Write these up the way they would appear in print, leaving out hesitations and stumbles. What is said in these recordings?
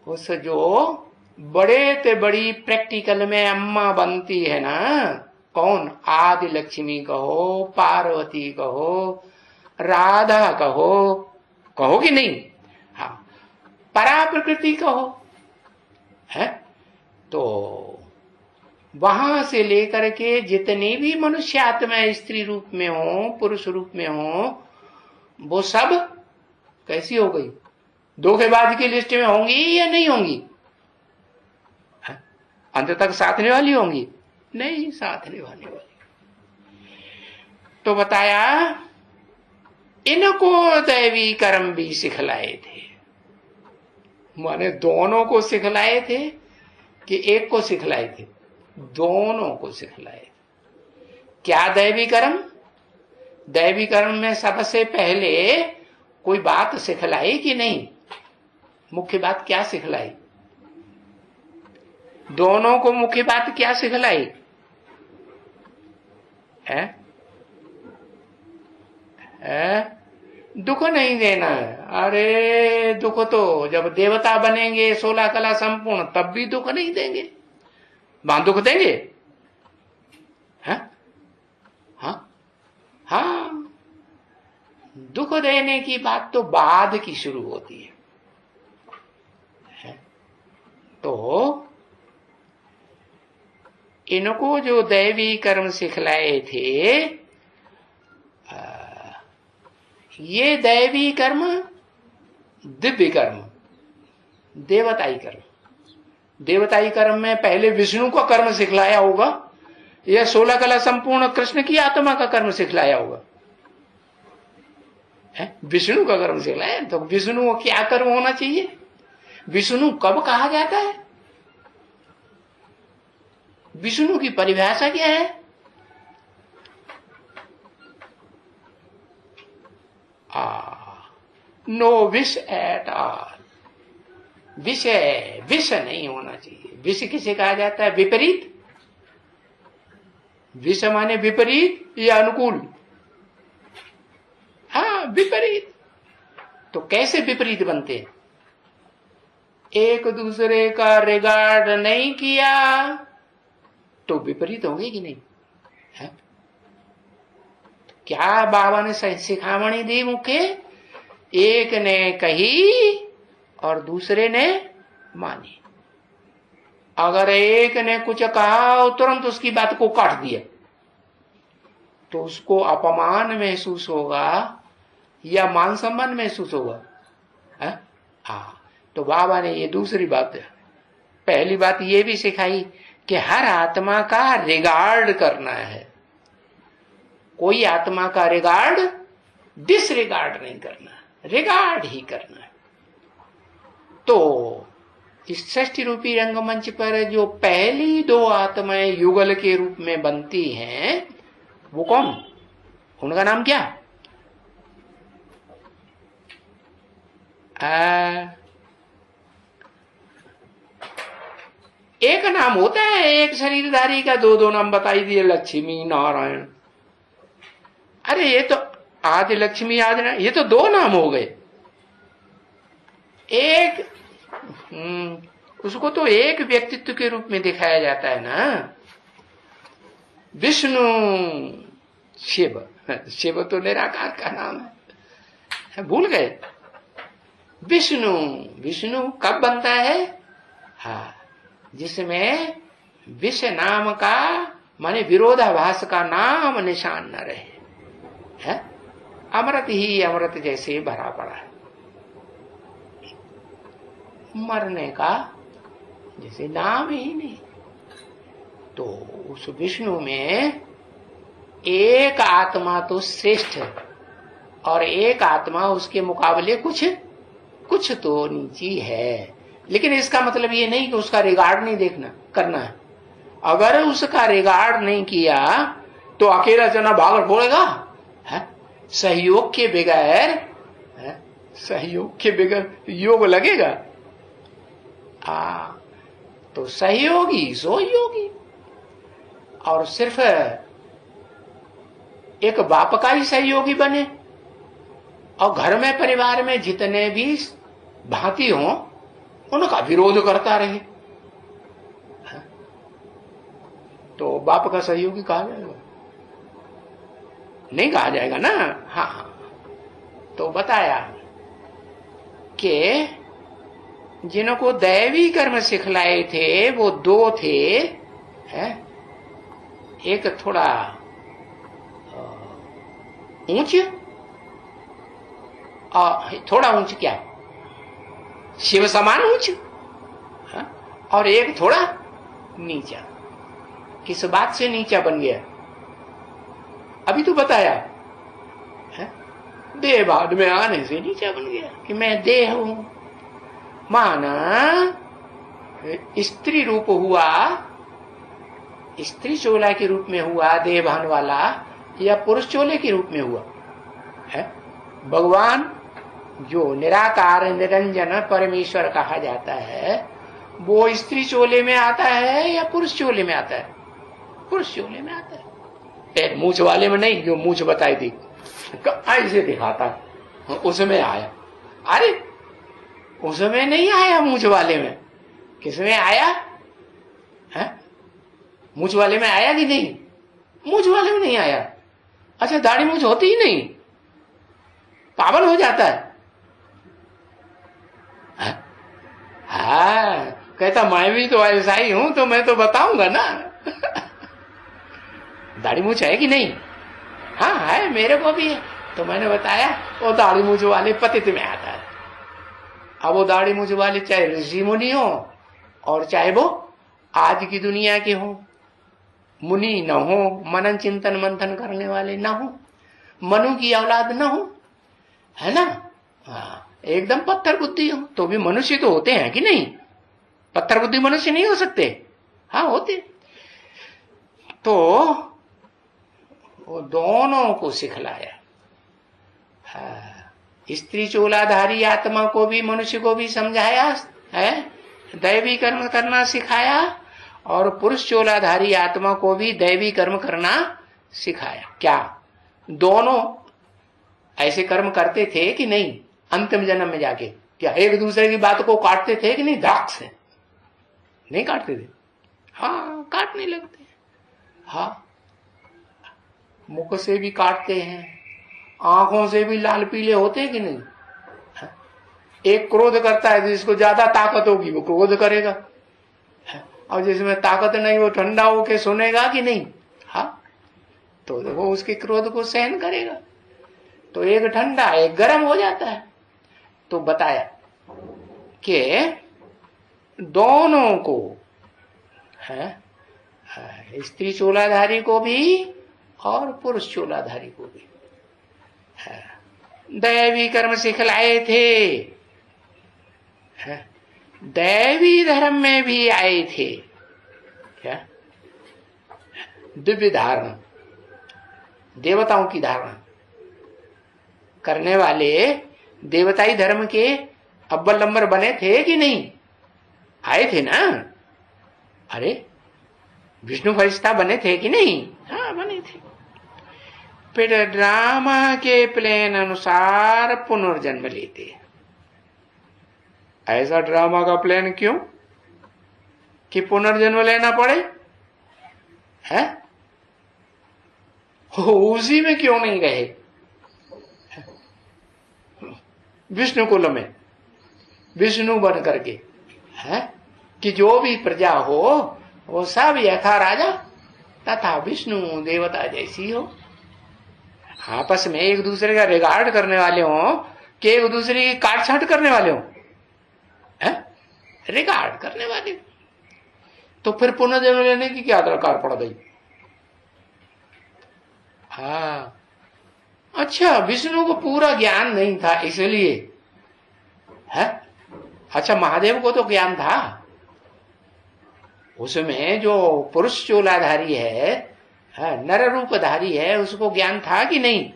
उस जो बड़े ते बड़ी प्रैक्टिकल में अम्मा बनती है ना, कौन? आदि लक्ष्मी कहो, पार्वती कहो, राधा कहो, कहो कि नहीं? हाँ, परा प्रकृति कहो, है? तो वहां से लेकर के जितने भी मनुष्य आत्मा स्त्री रूप में हो, पुरुष रूप में हो, वो सब कैसी हो गई? धोखेबाज की लिस्ट में होंगी या नहीं होंगी? अंत तक साथने वाली होंगी? नहीं साथने वाली। तो बताया इनको दैवी कर्म भी सिखलाए थे। माने दोनों को सिखलाए थे कि एक को सिखलाए थे? दोनों को सिखलाए थे। क्या दैवी कर्म? दैवी कर्म में सबसे पहले कोई बात सिखलाई कि नहीं? मुख्य बात क्या सिखलाई? दोनों को मुख्य बात क्या सिखलाई है? दुख नहीं देना है। अरे दुख तो जब देवता बनेंगे 16 कला संपूर्ण तब भी दुख नहीं देंगे। वहां दुख देंगे? हाँ हाँ, दुख देने की बात तो बाद की शुरू होती है। तो इनको जो दैवी कर्म सिखलाए थे, ये दैवी कर्म, दिव्य कर्म, देवताई कर्म। देवताई कर्म में पहले विष्णु का कर्म सिखलाया होगा या 16 कला संपूर्ण कृष्ण की आत्मा का कर्म सिखलाया होगा? विष्णु का कर्म सिखलाया। तो विष्णु को क्या कर्म होना चाहिए? विष्णु कब कहा जाता है? विष्णु की परिभाषा क्या है? No wish at all. विषय विष नहीं होना चाहिए। विष किसे कहा जाता है? विपरीत। विष माने विपरीत या अनुकूल? हाँ, विपरीत। तो कैसे विपरीत बनते? एक दूसरे का रिगार्ड नहीं किया तो विपरीत होंगे कि नहीं? है? क्या बाबा ने सिखावणी दी मुख्य? एक ने कही और दूसरे ने मानी। अगर एक ने कुछ कहा और तुरंत उसकी बात को काट दिया तो उसको अपमान महसूस होगा या मान सम्मान महसूस होगा? तो बाबा ने ये दूसरी बात, पहली बात ये भी सिखाई कि हर आत्मा का रिगार्ड करना है। कोई आत्मा का रिगार्ड डिसरिगार्ड नहीं करना, रिगार्ड ही करना है। तो इस सृष्टि रूपी रंगमंच पर जो पहली दो आत्माएं युगल के रूप में बनती हैं, वो कौन? उनका नाम क्या? एक नाम होता है एक शरीरधारी का, दो दो नाम बताई दिए, लक्ष्मी नारायण। अरे ये तो आदि लक्ष्मी आदि, ये तो दो नाम हो गए। एक उसको तो एक व्यक्तित्व के रूप में दिखाया जाता है ना। विष्णु शिव, शिव तो निराकार का नाम है, भूल गए। विष्णु, विष्णु कब बनता है? हाँ, जिसमें विष नाम का माने विरोधाभास का नाम निशान न रहे, है? अमृत ही अमृत जैसे भरा पड़ा है, मरने का जैसे नाम ही नहीं। तो उस विष्णु में एक आत्मा तो श्रेष्ठ है और एक आत्मा उसके मुकाबले कुछ तो नीची है। लेकिन इसका मतलब ये नहीं कि उसका रिगार्ड नहीं देखना करना है। अगर उसका रिगार्ड नहीं किया तो अकेला जना भाग फोड़ेगा, सहयोग के बगैर, सहयोग के बगैर योग लगेगा? तो सहयोगी सो योगी। और सिर्फ एक बाप का ही सहयोगी बने और घर में परिवार में जितने भी भांति हों उनका विरोध करता रहे, तो बाप का सहयोगी कहा जाएगा? नहीं कहा जाएगा ना। हाँ, तो बताया कि जिनको दैवी कर्म सिखलाए थे वो दो थे, हैं? एक थोड़ा ऊंच, थोड़ा ऊंच क्या, शिव समान ऊंच, और एक थोड़ा नीचा। किस बात से नीचा बन गया? अभी तो बताया है? देह बाद में आने से नीचा बन गया कि मैं देह हूं। माना स्त्री रूप हुआ, स्त्री चोला के रूप में हुआ देहभान वाला, या पुरुष चोले के रूप में हुआ है? भगवान जो निराकार निरंजन परमेश्वर कहा जाता है, वो स्त्री चोले में आता है या पुरुष चोले में आता है? पुरुष चोले में आता है। मूछ वाले में नहीं, जो मूछ बताई थी ऐसे दिखाता, उसमें आया। अरे उसमें नहीं आया, मूछ वाले में। किसमें आया है? मूछ वाले में आया कि नहीं? मूछ वाले में नहीं आया। अच्छा, दाढ़ी मूछ होती ही नहीं, पावन हो जाता है। हाँ, कहता मैं भी तो ऐसा ही हूं, तो मैं तो बताऊंगा ना। दाढ़ी मूछ है कि नहीं? हाँ है, मेरे को भी है। तो मैंने बताया वो दाढ़ी मूछ वाले पतित में आता है। अब वो दाढ़ी मूछ वाले चाहे ऋषि मुनि हो और चाहे वो आज की दुनिया के हो, मुनि न हो, मनन चिंतन मंथन करने वाले न हो, मनु की औलाद न हो, है ना? हाँ, एकदम पत्थर बुद्धि हो तो भी मनुष्य तो होते हैं कि नहीं? पत्थर बुद्धि मनुष्य नहीं हो सकते? हाँ होते। तो वो दोनों को सिखलाया। हाँ, स्त्री चोलाधारी आत्मा को भी मनुष्य को भी समझाया है, दैवी कर्म करना सिखाया, और पुरुष चोलाधारी आत्मा को भी दैवी कर्म करना सिखाया। क्या दोनों ऐसे कर्म करते थे कि नहीं? अंतिम जन्म में जाके क्या एक दूसरे की बात को काटते थे कि नहीं? दाग से नहीं काटते थे? हाँ, काटने लगते। हाँ, मुख से भी काटते हैं, आंखों से भी लाल पीले होते हैं कि नहीं? हाँ? एक क्रोध करता है तो जिसको ज्यादा ताकत होगी वो क्रोध करेगा, और जिसमें ताकत नहीं वो ठंडा होके सुनेगा कि नहीं? हाँ, तो वो उसके क्रोध को सहन करेगा। तो एक ठंडा एक गर्म हो जाता है। तो बताया कि दोनों को है, स्त्री चोलाधारी को भी और पुरुष चोलाधारी को भी दैवी कर्म सिखलाए थे। दैवी धर्म में भी आए थे। क्या? दिव्य धारणा, देवताओं की धारणा करने वाले देवताई धर्म के अव्वल नंबर बने थे कि नहीं? आए थे ना। अरे विष्णु फरिश्ता बने थे कि नहीं? हाँ बने थे। फिर ड्रामा के प्लान अनुसार पुनर्जन्म लेते। ऐसा ड्रामा का प्लान क्यों कि पुनर्जन्म लेना पड़े? है उसी में क्यों नहीं गए? विष्णु कुल में विष्णु बन करके है कि जो भी प्रजा हो वो सब यथा राजा तथा विष्णु देवता जैसी हो, आपस में एक दूसरे का रिगार्ड करने वाले हो कि एक दूसरे की काट छाट करने वाले हो, रिगार्ड करने वाले। तो फिर पुनर्जन्म लेने की क्या दरकार पड़ गई? हाँ, अच्छा विष्णु को पूरा ज्ञान नहीं था इसलिए है। अच्छा महादेव को तो ज्ञान था, उसमें जो पुरुष चोलाधारी है, नर रूपधारी है, उसको ज्ञान था कि नहीं?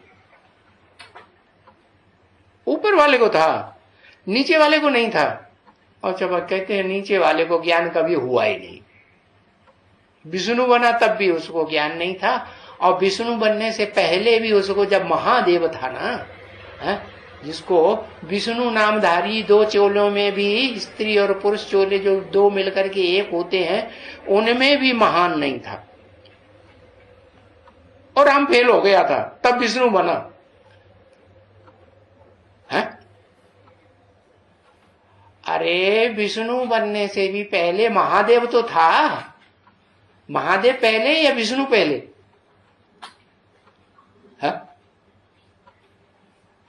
ऊपर वाले को था, नीचे वाले को नहीं था। और जब कहते हैं नीचे वाले को ज्ञान कभी हुआ ही नहीं। विष्णु बना तब भी उसको ज्ञान नहीं था, और विष्णु बनने से पहले भी उसको जब महादेव था ना, जिसको विष्णु नामधारी दो चोलों में भी स्त्री और पुरुष चोले जो दो मिलकर के एक होते हैं, उनमें भी महान नहीं था, और हम फेल हो गया था, तब विष्णु बना है। अरे विष्णु बनने से भी पहले महादेव तो था। महादेव पहले या विष्णु पहले है?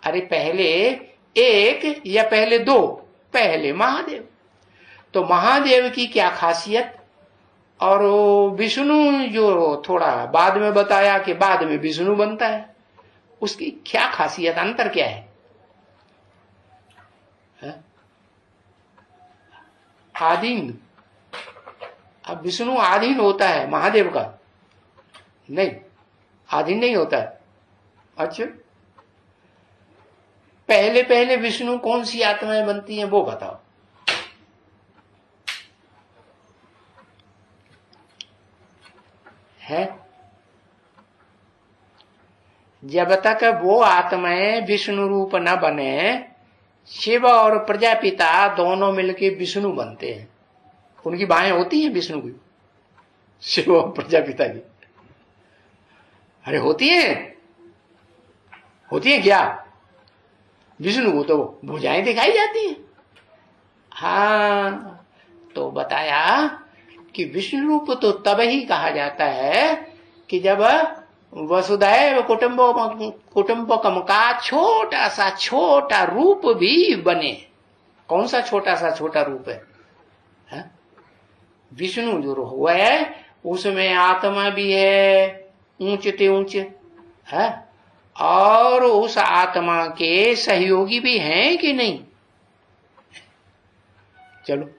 अरे पहले एक या पहले दो? पहले महादेव। तो महादेव की क्या खासियत, और विष्णु जो थोड़ा बाद में बताया कि बाद में विष्णु बनता है, उसकी क्या खासियत, अंतर क्या है? आधीन। अब विष्णु आधीन होता है महादेव का? नहीं, आधीन नहीं होता है। अच्छा, पहले पहले विष्णु कौन सी आत्माएं बनती हैं वो बताओ। है? जब तक वो आत्माएं विष्णु रूप न बने, शिव और प्रजापिता दोनों मिलके विष्णु बनते हैं। उनकी बाहें होती हैं विष्णु की, शिव और प्रजापिता की। अरे होती हैं, होती हैं क्या? विष्णु को तो भुजाएं दिखाई जाती हैं। हाँ, तो बताया कि विष्णु रूप तो तब ही कहा जाता है कि जब वसुधैव कुटुंबकम का छोटा रूप भी बने। कौन सा छोटा सा छोटा रूप है? विष्णु जो हुआ है उसमें आत्मा भी है, ऊंचते ऊंच है, और उस आत्मा के सहयोगी भी हैं कि नहीं? चलो,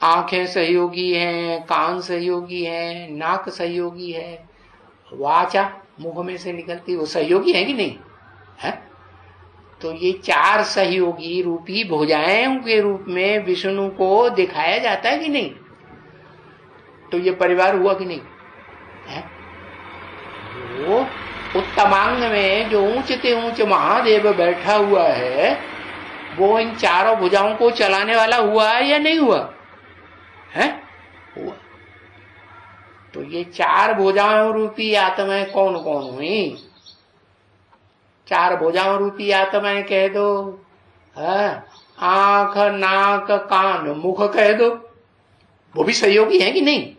आंखें सहयोगी हैं, कान सहयोगी हैं, नाक सहयोगी है, वाचा मुख में से निकलती वो सहयोगी है कि नहीं है? तो ये चार सहयोगी रूपी भुजाएं के रूप में विष्णु को दिखाया जाता है कि नहीं? तो ये परिवार हुआ कि नहीं है? वो उत्तमांग में जो ऊंचते ऊंच महादेव बैठा हुआ है, वो इन चारों भुजाओं को चलाने वाला हुआ है या नहीं हुआ है? हुआ। तो ये चार भुजाओं रूपी आत्माएं कौन कौन हुई? चार भुजाओं रूपी आत्माएं कह दो, आंख नाक कान मुख कह दो, वो भी सहयोगी है कि नहीं?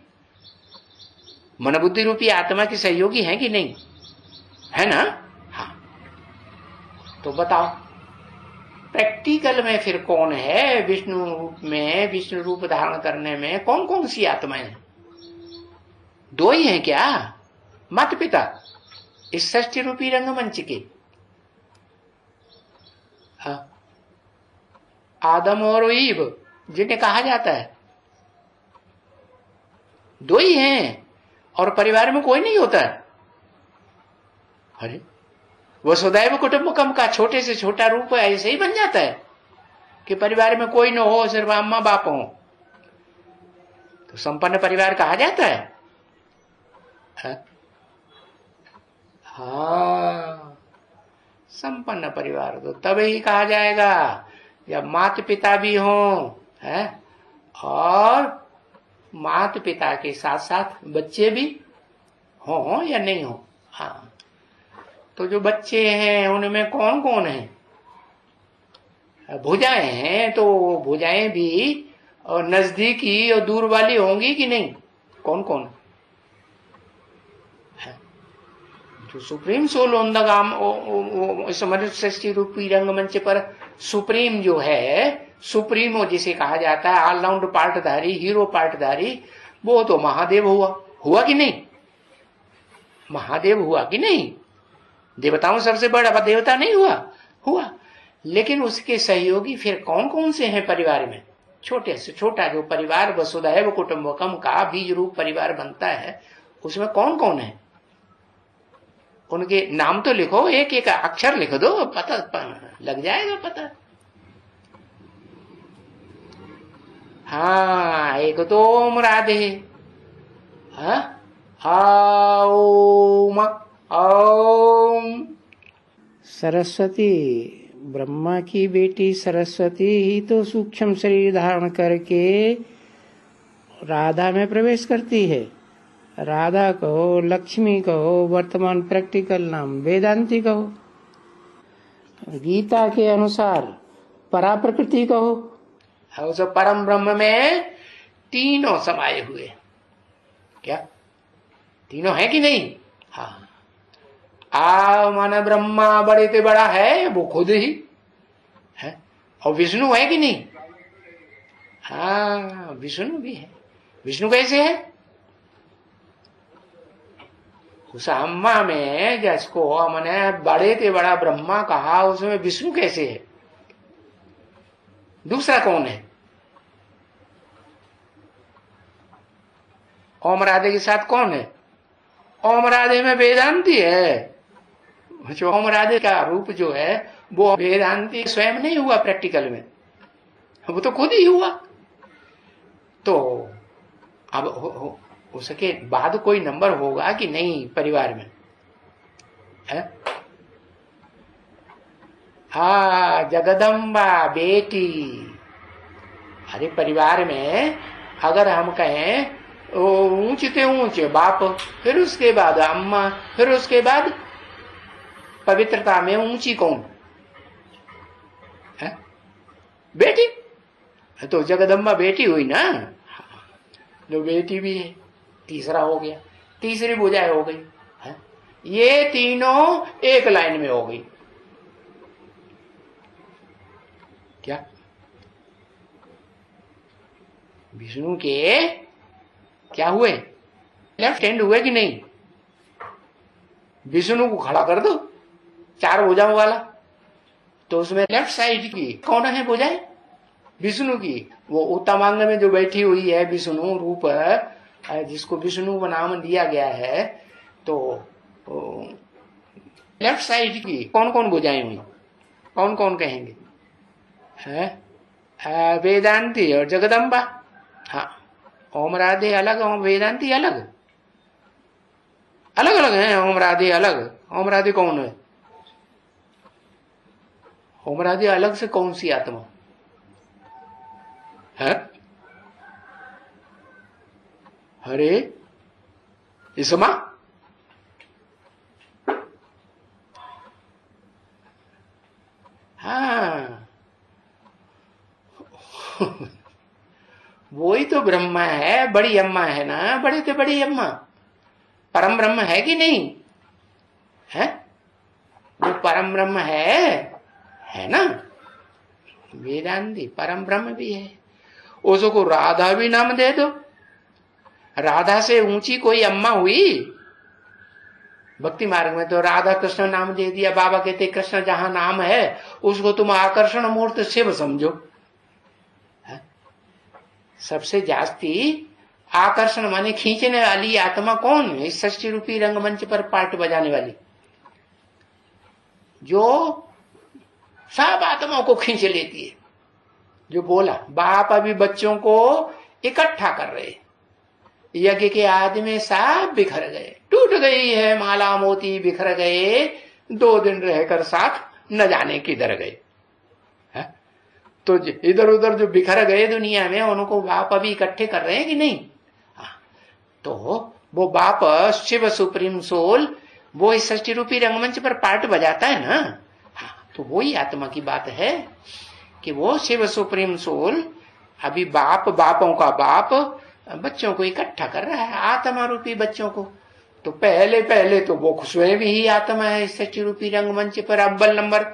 मन बुद्धि रूपी आत्मा की सहयोगी है कि नहीं? है ना? हाँ। तो बताओ प्रैक्टिकल में फिर कौन है विष्णु रूप में, विष्णु रूप धारण करने में कौन कौन सी आत्माएं हैं? दो ही हैं क्या? माता पिता इस सृष्टि रूपी रंगमंच के, आदम और ईव जिन्हें कहा जाता है, दो ही हैं, और परिवार में कोई नहीं होता है। अरे वसुधैव कुटुंबकम का छोटे से छोटा रूप ऐसे ही बन जाता है कि परिवार में कोई न हो, सिर्फ अम्मा बाप हो, तो संपन्न परिवार कहा जाता है। हाँ, संपन्न परिवार तो तब ही कहा जाएगा जब माता पिता भी हों, है, और माता पिता के साथ साथ बच्चे भी हों या नहीं हो। हाँ, तो जो बच्चे हैं उनमें कौन कौन है? भुजाएं हैं, तो भुजाएं भी और नजदीकी और दूर वाली होंगी कि नहीं? कौन कौन है? जो सुप्रीम सोल ऑन द गाम, मनुष्य सृष्टि रूपी रंगमंच पर सुप्रीम जो है, सुप्रीमो जिसे कहा जाता है, ऑलराउंड पार्टधारी, हीरो पार्टधारी, वो तो महादेव हुआ कि नहीं? महादेव हुआ कि नहीं? देवताओं सबसे बड़ा देवता नहीं हुआ। लेकिन उसके सहयोगी फिर कौन कौन से हैं परिवार में? छोटे से छोटा जो परिवार वसुधैव कुटुंबकम का बीज रूप परिवार बनता है, उसमें कौन कौन है? उनके नाम तो लिखो, एक एक अक्षर लिख दो, पता लग जाएगा पता। हाँ, एक तो ओम राधे, ओम सरस्वती ब्रह्मा की बेटी सरस्वती ही तो सूक्ष्म शरीर धारण करके राधा में प्रवेश करती है। राधा कहो, लक्ष्मी कहो, वर्तमान प्रैक्टिकल नाम वेदांती कहो, गीता के अनुसार परा प्रकृति कहो, उस परम ब्रह्म में तीनों समाये हुए। क्या तीनों है कि नहीं? हाँ। आ माना ब्रह्मा बड़े से बड़ा है, वो खुद ही है। और विष्णु है कि नहीं? हाँ, विष्णु भी है। विष्णु कैसे है? उस अम्मा में जिसको मैंने बड़े से बड़ा ब्रह्मा कहा, उसमें विष्णु कैसे है? दूसरा कौन है? ओम राधे के साथ कौन है? ओम राधे में वेदांती है। जो ओम राधे का रूप जो है वो वेदांती स्वयं नहीं हुआ प्रैक्टिकल में, वो तो खुद ही हुआ। तो अब उसके बाद कोई नंबर होगा कि नहीं परिवार में है? हाँ, जगदम्बा बेटी। अरे परिवार में अगर हम कहें ऊंचे से ऊंचे बाप, फिर उसके बाद अम्मा, फिर उसके बाद पवित्रता में ऊंची कौन है? बेटी। तो जगदम्बा बेटी हुई ना, जो बेटी भी है, तीसरा हो गया, तीसरी बुझाई हो गई है? ये तीनों एक लाइन में हो गई। क्या विष्णु के क्या हुए? लेफ्ट हैंड हुए कि नहीं? विष्णु को खड़ा कर दो, चार भुजाओं वाला, तो उसमें लेफ्ट साइड की कौन है भुजाएं? विष्णु की। वो उत्तमांग में जो बैठी हुई है विष्णु रूप, जिसको विष्णु नाम दिया गया है, तो लेफ्ट साइड की कौन कौन भुजाएं हुई? कौन कौन कहेंगे? है वेदांती और जगदम्बा। हाँ, ओम राधे अलग, ओम वेदांती अलग, अलग अलग है। ओम राधे अलग। ओम राधे कौन है? ओम राधे अलग से कौन सी आत्मा है? अरे इसमा हाँ वो ही तो ब्रह्मा है, बड़ी अम्मा है ना, बड़ी से बड़ी अम्मा परम ब्रह्म है कि नहीं है? जो परम ब्रह्म है ना, वेदांती परम ब्रह्म भी है। उसको राधा भी नाम दे दो, राधा से ऊंची कोई अम्मा हुई? भक्ति मार्ग में तो राधा कृष्ण नाम दे दिया। बाबा कहते कृष्ण जहां नाम है उसको तुम आकर्षण मूर्त शिव समझो। सबसे जास्ती आकर्षण माने खींचने वाली आत्मा कौन है? इस षष्ठी रूपी रंगमंच पर पार्ट बजाने वाली, जो सब आत्माओं को खींच लेती है। जो बोला बाप अभी बच्चों को इकट्ठा कर रहे, यज्ञ के आदमी सब बिखर गए, टूट गई है माला मोती, बिखर गए, 2 दिन रहकर साथ न जाने किधर गए। तो इधर उधर जो बिखर गए दुनिया में, उनको बाप अभी इकट्ठे कर रहे हैं कि नहीं? तो वो बाप शिव सुप्रीम सोल, वो इस षष्ठी रूपी रंगमंच पर पार्ट बजाता है ना। तो वो ही आत्मा की बात है कि वो शिव सुप्रीम सोल अभी बाप, बापों का बाप बच्चों को इकट्ठा कर रहा है, आत्मा रूपी बच्चों को। तो पहले पहले तो वो स्वयं ही आत्मा है इस षष्ठी रूपी रंगमंच पर अव्वल नंबर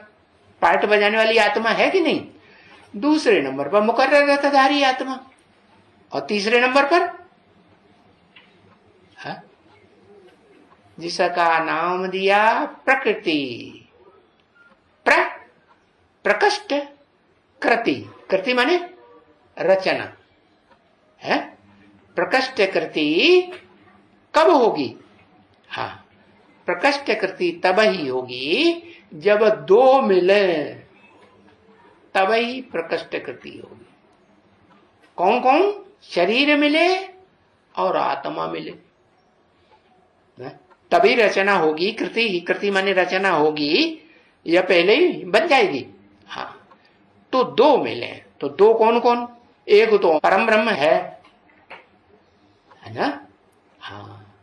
पार्ट बजाने वाली आत्मा है कि नहीं? दूसरे नंबर पर मुकर्रर रथधारी आत्मा, और तीसरे नंबर पर जिसका नाम दिया प्रकृति। प्रकृष्ट कृति, कृति माने रचना है। प्रकृष्ट कृति कब होगी? हाँ, प्रकृष्ट कृति तब ही होगी जब 2 मिले, तब ही प्रकृष्ट कृति होगी। कौन कौन? शरीर मिले और आत्मा मिले, तभी रचना होगी। कृति, कृति माने रचना होगी, या पहले ही बन जाएगी? तो दो मिले, तो दो कौन कौन? एक तो परम ब्रह्म है ना? हाँ,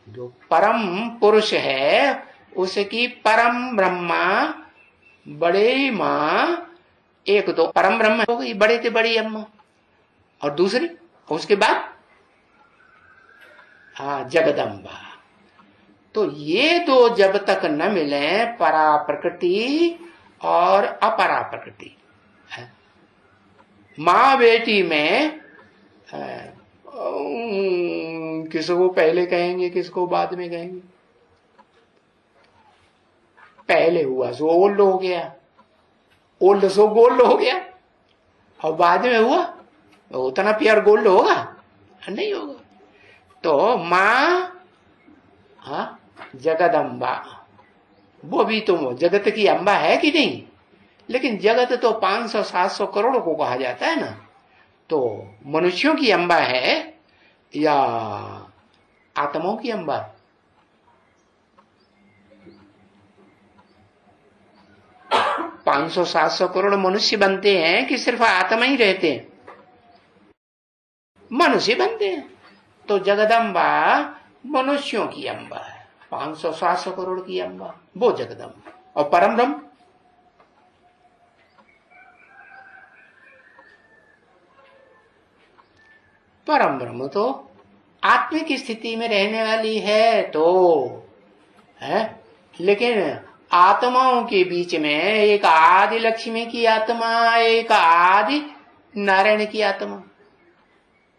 जो परम पुरुष है उसकी परम ब्रह्मा बड़े माँ, एक तो परम ब्रह्म हो गई बड़े से बड़ी अम्मा, और दूसरी उसके बाद हाँ जगदम्बा। तो ये दो जब तक न मिले, परा प्रकृति और अपरा प्रकृति, माँ बेटी में किसको पहले कहेंगे किसको बाद में कहेंगे? पहले हुआ सो ओल्ड हो गया, ओल्ड सो गोल्ड हो गया, और बाद में हुआ उतना प्यार गोल्ड होगा नहीं होगा। तो माँ हाँ जगदम्बा, वो भी तो जगत की अम्बा है कि नहीं? लेकिन जगत तो 500-700 करोड़ को कहा जाता है ना, तो मनुष्यों की अम्बा है या आत्माओं की अम्बा? 500-700 करोड़ मनुष्य बनते हैं कि सिर्फ आत्मा ही रहते हैं? मनुष्य बनते हैं। तो जगदम्बा मनुष्यों की अम्बा है, 500-700 करोड़ की अम्बा वो जगदम्बा। और परम ब्रह्म परम ब्रह्म तो आत्मिक स्थिति में रहने वाली है तो है, लेकिन आत्माओं के बीच में एक आदि लक्ष्मी की आत्मा, एक आदि नारायण की आत्मा,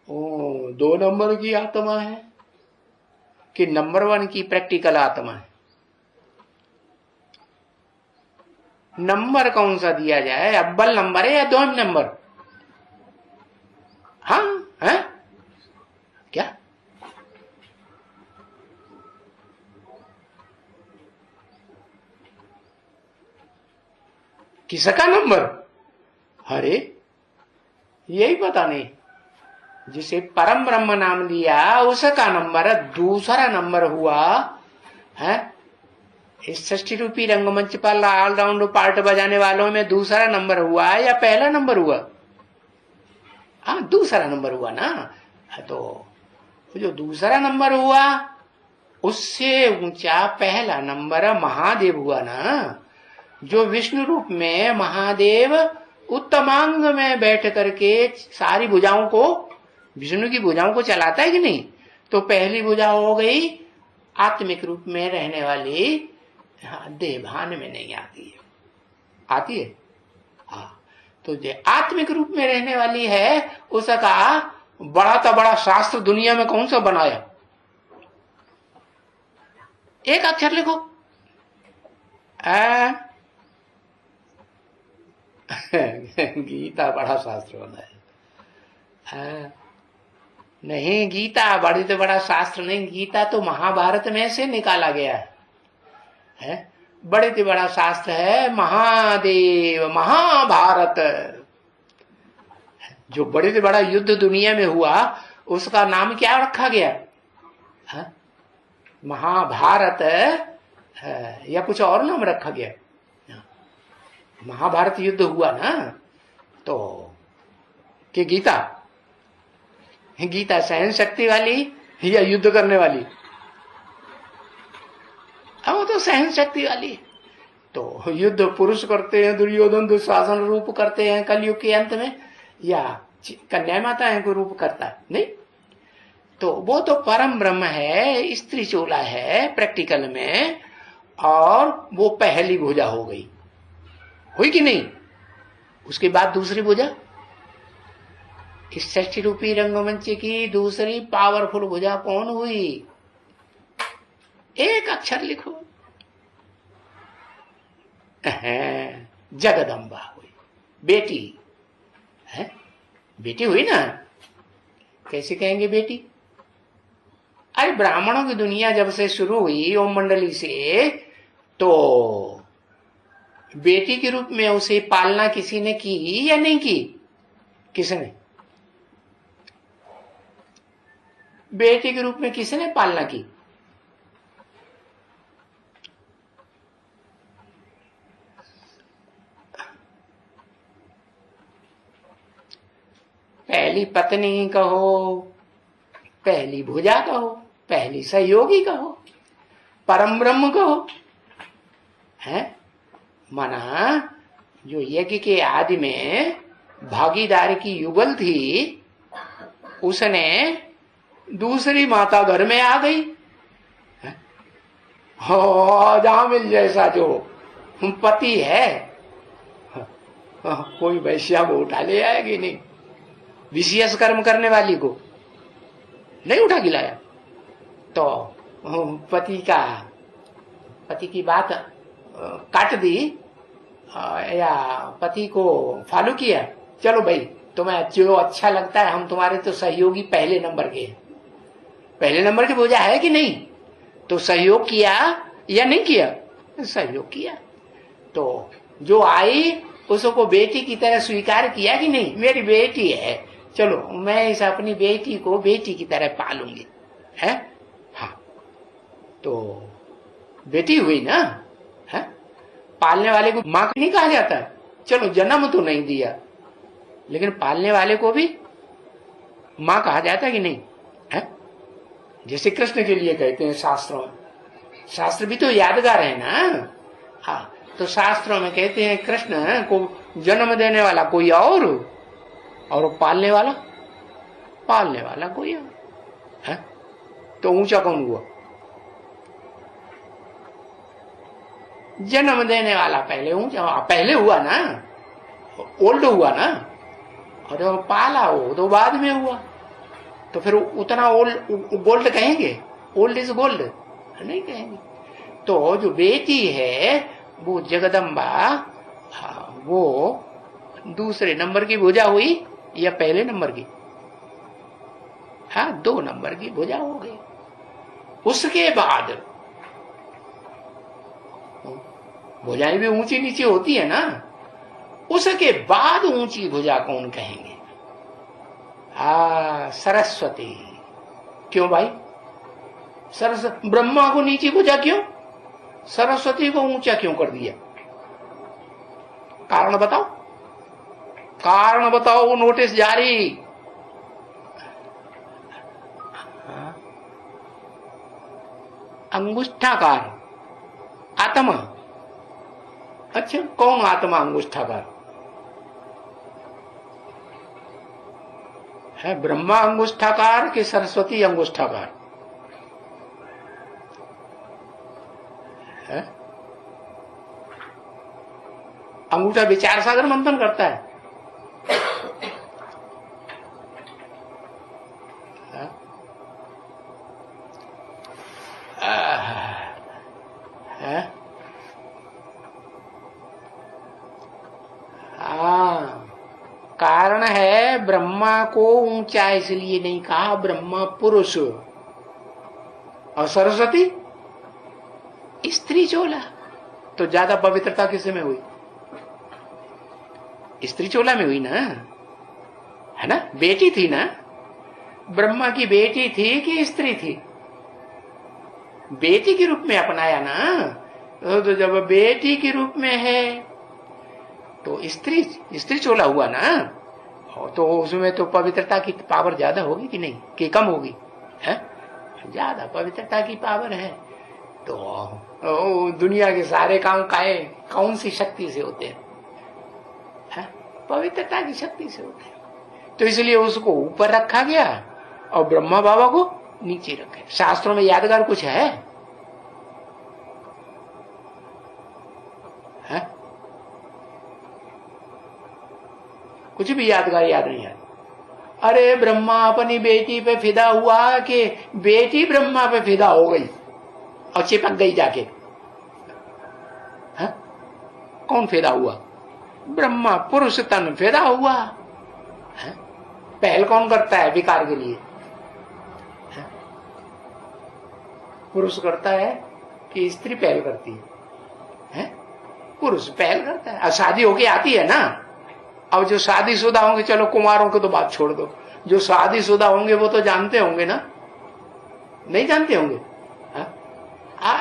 ओ 2 नंबर की आत्मा है कि नंबर 1 की प्रैक्टिकल आत्मा है? नंबर कौन सा दिया जाए, अव्वल नंबर है या 2 नंबर? हाँ है क्या? किसका नंबर? अरे यही पता नहीं, जिसे परम ब्रह्म नाम लिया उसका नंबर दूसरा नंबर हुआ है। इस षष्ठी रूपी रंगमंच पर ऑलराउंड पार्ट बजाने वालों में दूसरा नंबर हुआ या पहला नंबर हुआ? हाँ दूसरा नंबर हुआ ना। तो जो दूसरा नंबर हुआ उससे ऊंचा पहला नंबर महादेव हुआ ना, जो विष्णु रूप में महादेव उत्तमांग में बैठ करके सारी भुजाओं को, विष्णु की भुजाओं को चलाता है कि नहीं? तो पहली भुजा हो गई आत्मिक रूप में रहने वाली, हाँ देवभान में नहीं आती है, आती है हाँ। तो जो आत्मिक रूप में रहने वाली है उसका बड़ा तो बड़ा शास्त्र दुनिया में कौन सा बनाया? एक अक्षर लिखो, गीता बड़ा शास्त्र बनाया नहीं, गीता बड़ी तो बड़ा शास्त्र नहीं, गीता तो महाभारत में से निकाला गया है, बड़े से बड़ा शास्त्र है महादेव महाभारत। जो बड़े से बड़ा युद्ध दुनिया में हुआ उसका नाम क्या रखा गया है? महाभारत है, या कुछ और नाम रखा गया? महाभारत युद्ध हुआ ना, तो कि गीता, गीता सहन शक्ति वाली या युद्ध करने वाली? वो तो सहन शक्ति वाली। तो युद्ध पुरुष करते हैं, दुर्योधन दुशासन रूप करते हैं कलयुग के अंत में, या कन्या माता को रूप करता नहीं? तो वो तो परम ब्रह्म है, स्त्री चोला है प्रैक्टिकल में, और वो पहली भुजा हो गई, हुई कि नहीं? उसके बाद दूसरी भुजा, इस षष्ठी रूपी रंगमंच की दूसरी पावरफुल भुजा कौन हुई? एक अक्षर लिखो, जगदम्बा हुई, बेटी है, बेटी हुई ना। कैसे कहेंगे बेटी? अरे ब्राह्मणों की दुनिया जब से शुरू हुई ओम मंडली से, तो बेटी के रूप में उसे पालना किसी ने की या नहीं की? किसने? बेटी के रूप में किसने पालना की? पहली पत्नी कहो, पहली भुजा कहो, पहली सहयोगी कहो, परम ब्रह्म कहो, है माना जो यज्ञ के आदि में भागीदारी की युगल थी, उसने दूसरी माता घर में आ गई। जहां मिल जैसा जो पति है, कोई वैश्या को उठा ले आएगी नहीं, विशेष कर्म करने वाली को नहीं उठा के लाया। तो पति की बात काट दी या पति को फॉलो किया, चलो भाई तुम्हें जो अच्छा लगता है, हम तुम्हारे तो सहयोगी पहले नंबर के, पहले नंबर की पूजा है कि नहीं, तो सहयोग किया या नहीं किया, सहयोग किया। तो जो आई उसको बेटी की तरह स्वीकार किया कि नहीं, मेरी बेटी है, चलो मैं इस अपनी बेटी को बेटी की तरह पालूंगी, है हाँ, तो बेटी हुई ना, है पालने वाले को मां नहीं कहा जाता, चलो जन्म तो नहीं दिया लेकिन पालने वाले को भी मां कहा जाता है कि नहीं, है जैसे कृष्ण के लिए कहते हैं शास्त्रों में, शास्त्र भी तो यादगार है ना। हाँ, तो शास्त्रों में कहते हैं कृष्ण को जन्म देने वाला कोई और पालने वाला कोई और, है तो ऊंचा कौन हुआ, जन्म देने वाला पहले ऊंचा, पहले हुआ ना, ओल्ड हुआ ना, और पाला हो तो बाद में हुआ, तो फिर उतना गोल्ड कहेंगे, ओल्ड इज गोल्ड नहीं कहेंगे। तो जो बेटी है वो जगदम्बा, वो दूसरे नंबर की भुजा हुई या पहले नंबर की, हाँ 2 नंबर की भुजा हो गई। उसके बाद भुजाएं भी ऊंची नीचे होती है ना, उसके बाद ऊंची भुजा कौन कहेंगे, सरस्वती। क्यों भाई, सरस्वती ब्रह्मा को नीची भुजा क्यों, सरस्वती को ऊंचा क्यों कर दिया, कारण बताओ, कारण बताओ, नोटिस जारी। अंगुष्ठाकार आत्मा, अच्छा कौन आत्मा अंगुष्ठाकार है, ब्रह्मा अंगुष्ठाकार कि सरस्वती अंगुष्ठाकार है? अंगूठा विचार सागर मंथन करता है, कारण है ब्रह्मा को ऊंचा इसलिए नहीं कहा, ब्रह्मा पुरुष और सरस्वती स्त्री चोला, तो ज्यादा पवित्रता किसे में हुई, स्त्री चोला में हुई ना, है ना, बेटी थी ना, ब्रह्मा की बेटी थी कि स्त्री थी, बेटी के रूप में अपनाया ना, तो जब बेटी के रूप में है तो स्त्री चोला हुआ ना, तो उसमें तो पवित्रता की पावर ज्यादा होगी कि नहीं, कि कम होगी, है ज्यादा पवित्रता की पावर है। तो दुनिया के सारे काम कौन सी शक्ति से होते हैं, पवित्रता की शक्ति से होते हैं, तो इसलिए उसको ऊपर रखा गया और ब्रह्मा बाबा को नीचे रखे। शास्त्रों में यादगार कुछ है? कुछ भी यादगार याद नहीं है। अरे ब्रह्मा अपनी बेटी पे फिदा हुआ कि बेटी ब्रह्मा पे फिदा हो गई और चिपक गई जाके, है? कौन फिदा हुआ? ब्रह्मा पुरुष तन फिदा हुआ है? पहल कौन करता है विकार के लिए? है? पुरुष करता है कि स्त्री पहल करती है? पुरुष पहल करता है। अब शादी होके आती है ना, अब जो शादीशुदा होंगे, चलो कुमारों को तो बात छोड़ दो, जो शादीशुदा होंगे वो तो जानते होंगे ना, नहीं जानते होंगे?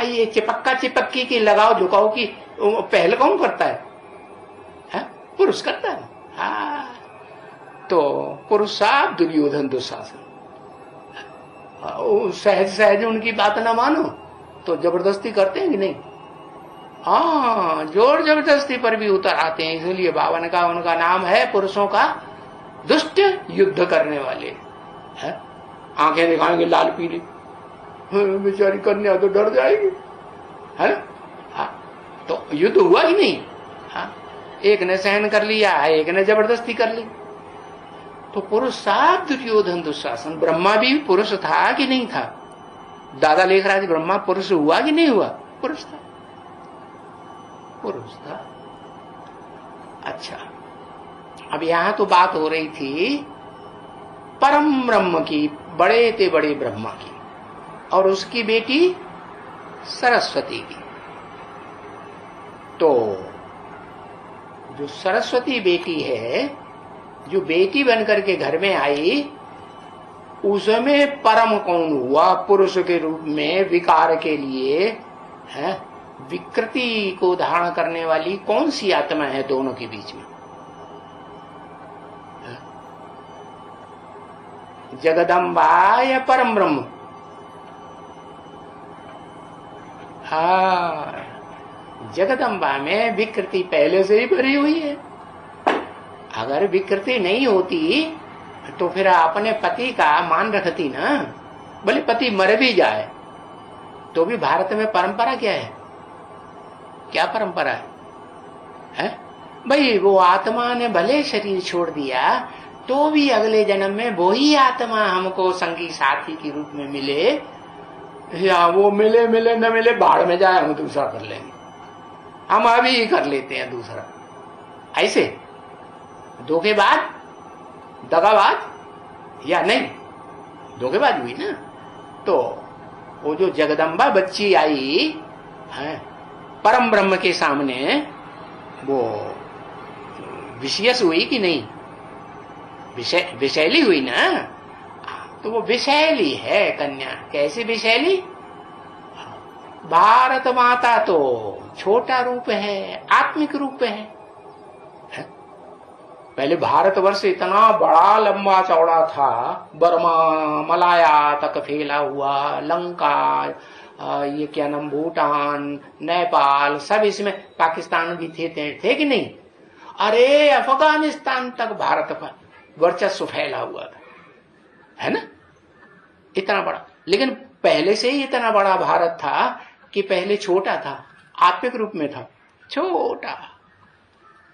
ये चिपक्का चिपक्की की लगाओ झुकाओ की पहल कौन करता है? पुरुष करता है। तो पुरुषार्थ दुर्योधन दुशासन। सहज सहज उनकी बात ना मानो तो जबरदस्ती करते हैं कि नहीं? हाँ, जोर जबरदस्ती पर भी उतर आते हैं। इसलिए बावन का उनका नाम है पुरुषों का दुष्ट युद्ध करने वाले। है? आंखें दिखाएंगे लाल पीली, बेचारी कन्या तो डर जाएगी, है ना? हाँ, तो युद्ध हुआ ही नहीं। हाँ, एक ने सहन कर लिया, एक ने जबरदस्ती कर ली। तो पुरुष साफ दुर्योधन दुशासन। ब्रह्मा भी पुरुष था कि नहीं था? दादा लेखराज ब्रह्मा पुरुष हुआ कि नहीं हुआ? पुरुष था, पुरुष था। अच्छा, अब यहां तो बात हो रही थी परम ब्रह्म की, बड़े ते बड़े ब्रह्मा की, और उसकी बेटी सरस्वती की। तो जो सरस्वती बेटी है, जो बेटी बनकर के घर में आई, उसमें परम कौन हुआ? पुरुष के रूप में विकार के लिए है, विकृति को धारण करने वाली कौन सी आत्मा है दोनों के बीच में? जगदम्बा या परम ब्रह्म? हाँ, जगदम्बा में विकृति पहले से ही भरी हुई है। अगर विकृति नहीं होती तो फिर अपने पति का मान रखती ना। भले पति मर भी जाए तो भी भारत में परंपरा क्या है? क्या परंपरा है? भाई वो आत्मा ने भले शरीर छोड़ दिया तो भी अगले जन्म में वही आत्मा हमको संगी साथी के रूप में मिले, या वो मिले मिले न मिले बाढ़ में जाए, हम दूसरा कर लेंगे, हम अभी कर लेते हैं दूसरा। ऐसे धोखेबाज, दगाबाज या नहीं? धोखेबाज हुई ना। तो वो जो जगदम्बा बच्ची आई है परम ब्रह्म के सामने, वो विषयस हुई कि नहीं? विषैली हुई ना। तो वो विषैली है कन्या। कैसी विषैली? भारत माता तो छोटा रूप है, आत्मिक रूप है। पहले भारतवर्ष इतना बड़ा लंबा चौड़ा था, बर्मा मलाया तक फैला हुआ, लंका, ये क्या नाम, भूटान, नेपाल, सब इसमें, पाकिस्तान भी थे कि नहीं? अरे अफगानिस्तान तक भारत पर वर्चस्व फैला हुआ था, है ना? इतना बड़ा। लेकिन पहले से ही इतना बड़ा भारत था कि पहले छोटा था, आत्मिक रूप में था, छोटा।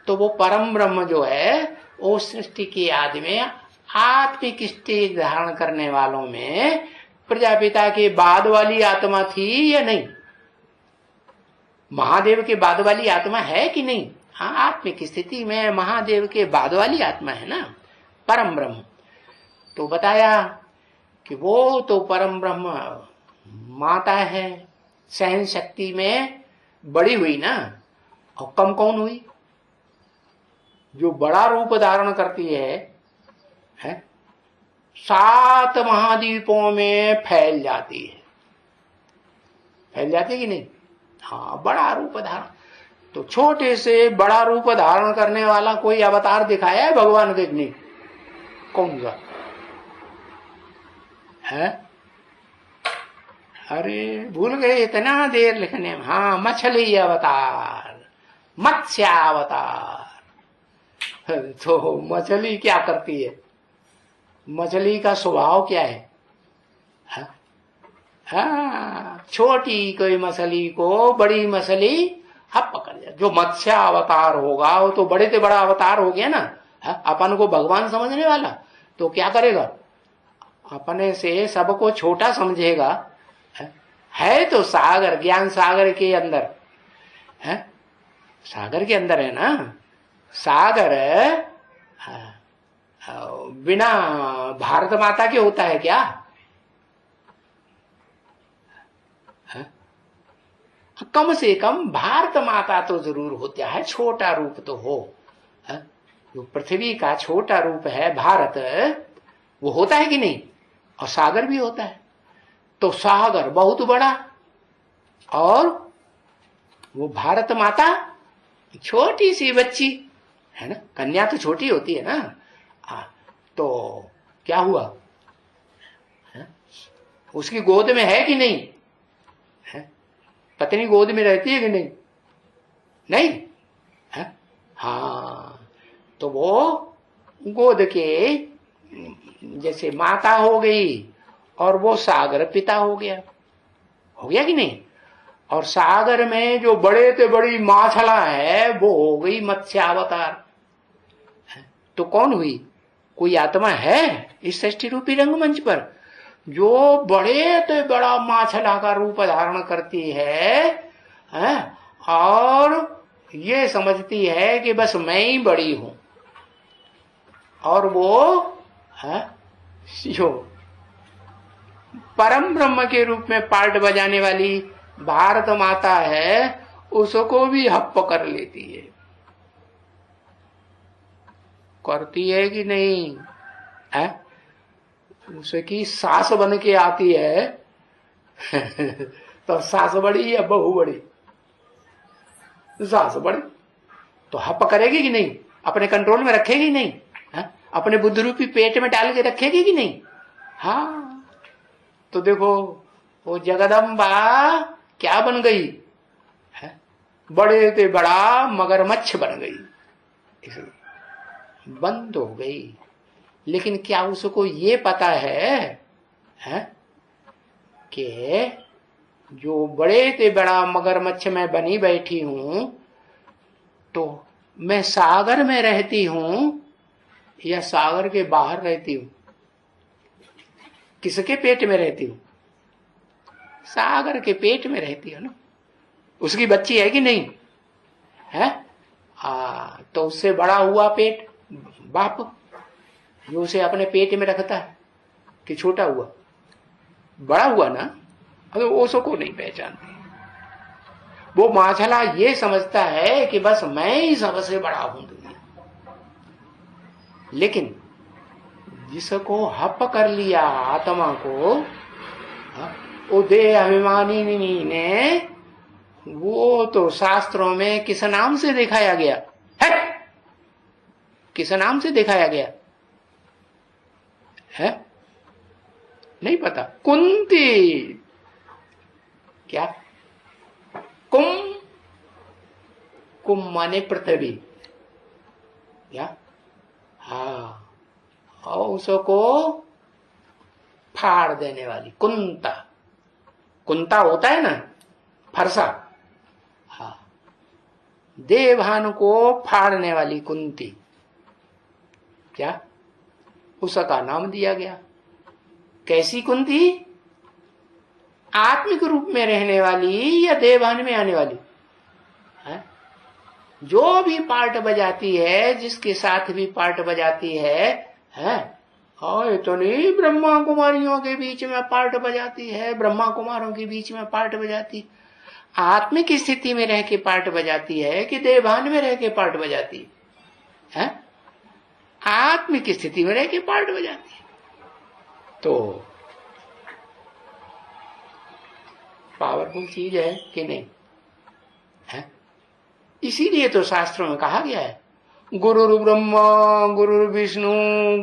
तो वो परम ब्रह्म जो है, वो सृष्टि की आदि में आत्मिक स्टेज धारण करने वालों में प्रजापिता के बाद वाली आत्मा थी या नहीं? महादेव के बाद वाली आत्मा है कि नहीं? हाँ, आत्मिक स्थिति में महादेव के बाद वाली आत्मा है ना, परम ब्रह्म। तो बताया कि वो तो परम ब्रह्म माता है, सहन शक्ति में बड़ी हुई ना। और कम कौन हुई? जो बड़ा रूप धारण करती है 7 महाद्वीपों में फैल जाती है। फैल जाती है कि नहीं? हाँ, बड़ा रूप धारण। तो छोटे से बड़ा रूप धारण करने वाला कोई अवतार दिखाया है भगवान के? नहीं। कौन सा है? अरे भूल गए, इतना देर लिखने में। हाँ, मछली अवतार, मत्स्य अवतार। तो मछली क्या करती है? मछली का स्वभाव क्या है? हाँ, छोटी कोई मछली को बड़ी मछली हप पकड़ जाए। जो मत्स्य अवतार होगा वो तो बड़े से बड़ा अवतार हो गया ना, अपन को भगवान समझने वाला। तो क्या करेगा? अपने से सबको छोटा समझेगा। है तो सागर, ज्ञान सागर के अंदर है, सागर के अंदर है ना। सागर बिना भारत माता के होता है क्या? कम से कम भारत माता तो जरूर होता है, छोटा रूप तो हो। जो पृथ्वी का छोटा रूप है भारत, वो होता है कि नहीं? और सागर भी होता है। तो सागर बहुत बड़ा और वो भारत माता छोटी सी बच्ची है ना। कन्या तो छोटी होती है ना। तो क्या हुआ? उसकी गोद में है कि नहीं? है? पत्नी गोद में रहती है कि नहीं? नहीं है? हाँ, तो वो गोद के जैसे माता हो गई और वो सागर पिता हो गया कि नहीं? और सागर में जो बड़े से बड़ी माछला है वो हो गई मत्स्यावतार। तो कौन हुई? कोई आत्मा है इस सृष्टि रूपी रंगमंच पर जो बड़े से बड़ा माछला का रूप धारण करती है और ये समझती है कि बस मैं ही बड़ी हूं। और वो जो परम ब्रह्म के रूप में पार्ट बजाने वाली भारत माता है उसको भी हप्प कर लेती है। करती है कि नहीं? है? उसकी सास बन के आती है तो सास बड़ी या बहू बड़ी? सास बड़ी। तो हप करेगी कि नहीं? अपने कंट्रोल में रखेगी नहीं? है? अपने बुद्ध रूपी पेट में डाल के रखेगी कि नहीं? हाँ, तो देखो वो जगदम्बा क्या बन गई है? बड़े से बड़ा मगरमच्छ बन गई, इसलिए बंद हो गई। लेकिन क्या उसको ये पता है कि जो बड़े से बड़ा मगरमच्छ मैं बनी बैठी हूं तो मैं सागर में रहती हूं या सागर के बाहर रहती हूं? किसके पेट में रहती हूं? सागर के पेट में रहती है ना। उसकी बच्ची है कि नहीं है? तो उससे बड़ा हुआ पेट बाप जो उसे अपने पेट में रखता है कि छोटा हुआ? बड़ा हुआ ना। अगर उसको नहीं पहचानती वो माछला ये समझता है कि बस मैं ही सबसे बड़ा हूं दुनिया। लेकिन जिसको हप कर लिया आत्मा को वो देह अभिमानी ने वो तो शास्त्रों में किस नाम से दिखाया गया है? किस नाम से दिखाया गया है? नहीं पता। कुंती। क्या? कुम माने पृथ्वी। क्या? हाँ, और उसको फाड़ देने वाली कुंता। कुंता होता है ना फरसा। हाँ, देवभान को फाड़ने वाली कुंती। क्या? उसका नाम दिया गया। कैसी कुंती? आत्मिक रूप में रहने वाली या देवभान में आने वाली है? जो भी पार्ट बजाती है, जिसके साथ भी पार्ट बजाती है और तो नहीं ब्रह्मा कुमारियों के बीच में पार्ट बजाती है, ब्रह्मा कुमारों के बीच में पार्ट बजाती, आत्मिक स्थिति में रह के पार्ट बजाती है कि देवभान में रह के पार्ट बजाती है? आत्मिक स्थिति में रह के पार्ट बजाती है। तो पावरफुल चीज है कि नहीं है? इसीलिए तो शास्त्रों में कहा गया है गुरुर् ब्रह्मा गुरुर् विष्णु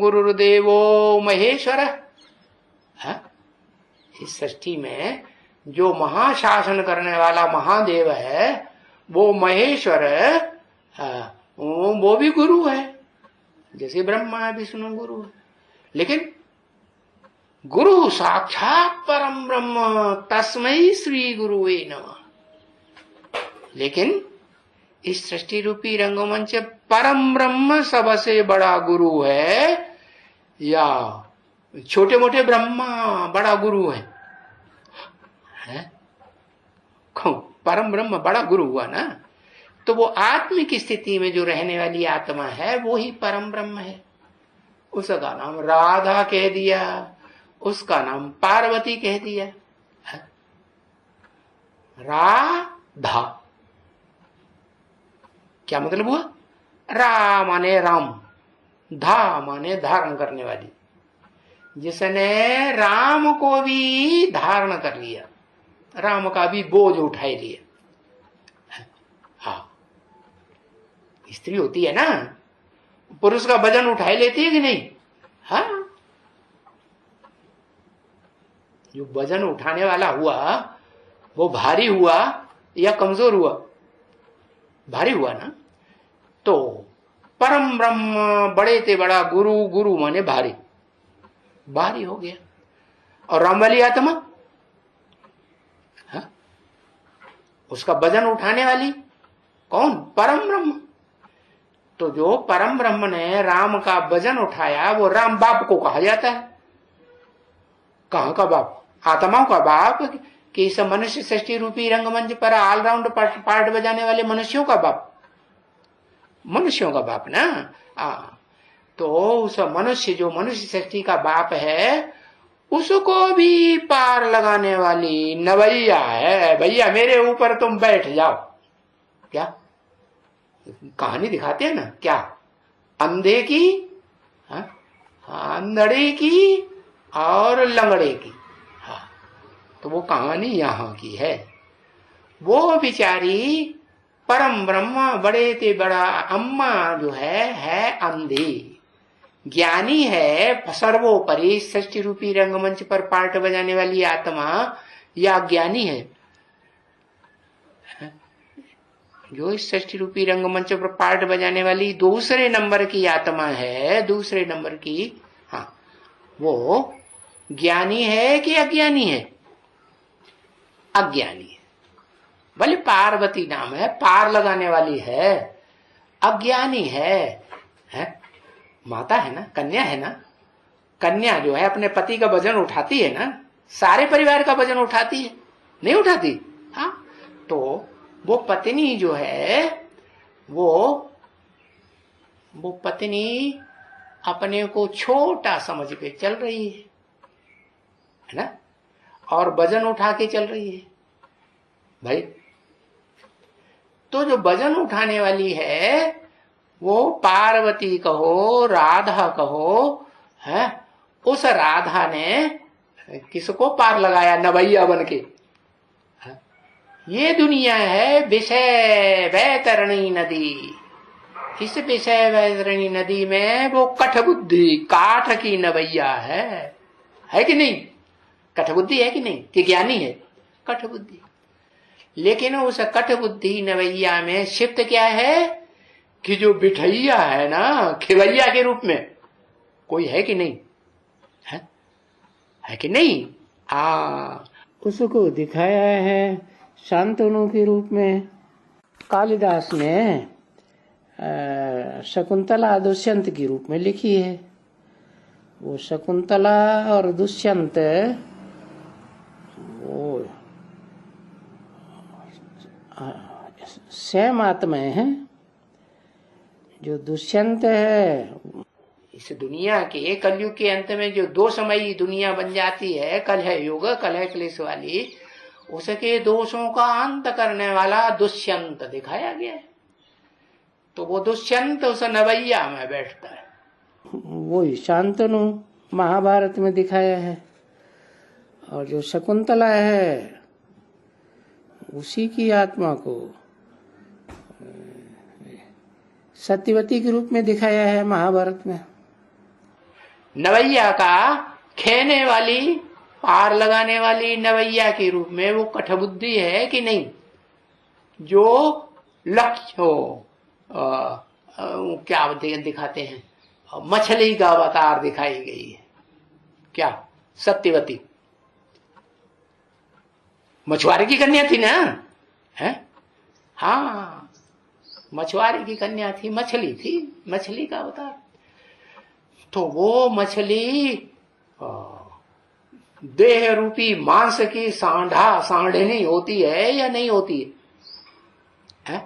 गुरुर्देवो महेश्वर है? इस सृष्टि में जो महाशासन करने वाला महादेव है वो महेश्वर वो भी गुरु है, जैसे ब्रह्मा विष्णु गुरु है। लेकिन गुरु साक्षात परम ब्रह्म तस्मै श्री गुरुवे नमः। लेकिन इस सृष्टि रूपी रंगमंच परम ब्रह्म सबसे बड़ा गुरु है या छोटे मोटे ब्रह्मा बड़ा गुरु है? परम ब्रह्म बड़ा गुरु हुआ ना। तो वो आत्मिक स्थिति में जो रहने वाली आत्मा है वो ही परम ब्रह्म है। उसका नाम राधा कह दिया, उसका नाम पार्वती कह दिया। राधा क्या मतलब हुआ? रा माने राम, धा माने धारण करने वाली, जिसने राम को भी धारण कर लिया, राम का भी बोझ उठाए लिया। हाँ, स्त्री होती है ना, पुरुष का वजन उठाए लेती है कि नहीं हाँ, जो वजन उठाने वाला हुआ वो भारी हुआ या कमजोर हुआ? भारी हुआ ना। तो परम ब्रह्म बड़े ते बड़ा गुरु, गुरु माने भारी, भारी हो गया। और राम वाली आत्मा, हाँ, उसका वजन उठाने वाली कौन? परम ब्रह्म। तो जो परम ब्रह्म ने राम का वजन उठाया वो राम बाप को कहा जाता है। कहां का बाप? आत्माओं का बाप, कि इस मनुष्य सृष्टि रूपी रंगमंच पर ऑलराउंड पार्ट बजाने वाले मनुष्यों का बाप, मनुष्यों का बाप ना। तो उस मनुष्य, जो मनुष्य सृष्टि का बाप है, उसको भी पार लगाने वाली नवैया है। भैया मेरे ऊपर तुम बैठ जाओ। क्या कहानी दिखाते हैं ना, क्या अंधे की, अंधड़े की और लंगड़े की। हाँ, तो वो कहानी यहां की है। वो बिचारी परम ब्रह्म बड़े ते बड़ा अम्मा जो है अंधी। ज्ञानी है सर्वोपरि सृष्टि रूपी रंगमंच पर पार्ट बजाने वाली आत्मा, या ज्ञानी है जो इस सृष्टि रूपी रंगमंच पर पार्ट बजाने वाली दूसरे नंबर की आत्मा है, दूसरे नंबर की। हाँ, वो ज्ञानी है कि अज्ञानी है? अज्ञानी है। भले पार्वती नाम है, पार लगाने वाली है, अज्ञानी है। माता है ना, कन्या है ना। कन्या जो है अपने पति का वजन उठाती है ना, सारे परिवार का वजन उठाती है, नहीं उठाती? हाँ, तो वो पत्नी जो है, वो पत्नी अपने को छोटा समझ के चल रही है ना, और वजन उठा के चल रही है भाई। तो जो वजन उठाने वाली है वो पार्वती कहो, राधा कहो, है, उस राधा ने किसको पार लगाया? नवैया बन के। ये दुनिया है विषय वैतरणी नदी। इस विषय वैतरणी नदी में वो कठ बुद्धि, काठ की नवैया है कि नहीं? कठ बुद्धि है कि नहीं? कि ज्ञानी है? कठ बुद्धि। लेकिन उस कठ बुद्धि नवैया में शिफ्ट क्या है कि जो बिठैया है ना, खिवैया के रूप में कोई है कि नहीं? है कि नहीं? उसको दिखाया है शांतनु के रूप में। कालिदास ने शकुंतला दुष्यंत के रूप में लिखी है। वो शकुंतला और दुष्यंत वो सेम आत्मा है। जो दुष्यंत है, इस दुनिया के कलयुग के अंत में जो दो समयी दुनिया बन जाती है, कल है युग, कल है क्लेश वाली, उसके दोषों का अंत करने वाला दुष्यंत दिखाया गया है। तो वो दुष्यंत उस नवैया में बैठता है। वही शांतनु महाभारत में दिखाया है। और जो शकुंतला है उसी की आत्मा को सत्यवती के रूप में दिखाया है महाभारत में। नवैया का खेने वाली, पार लगाने वाली नवैया के रूप में वो कठबुद्धि है कि नहीं? जो लक्ष्य हो, क्या दिखाते हैं, मछली का अवतार दिखाई गई है। क्या? सत्यवती मछुआरे की कन्या थी ना, है? हाँ, मछुआरे की कन्या थी, मछली थी, मछली का अवतार। तो वो मछली देह रूपी मांस की सांढनी होती है या नहीं होती है?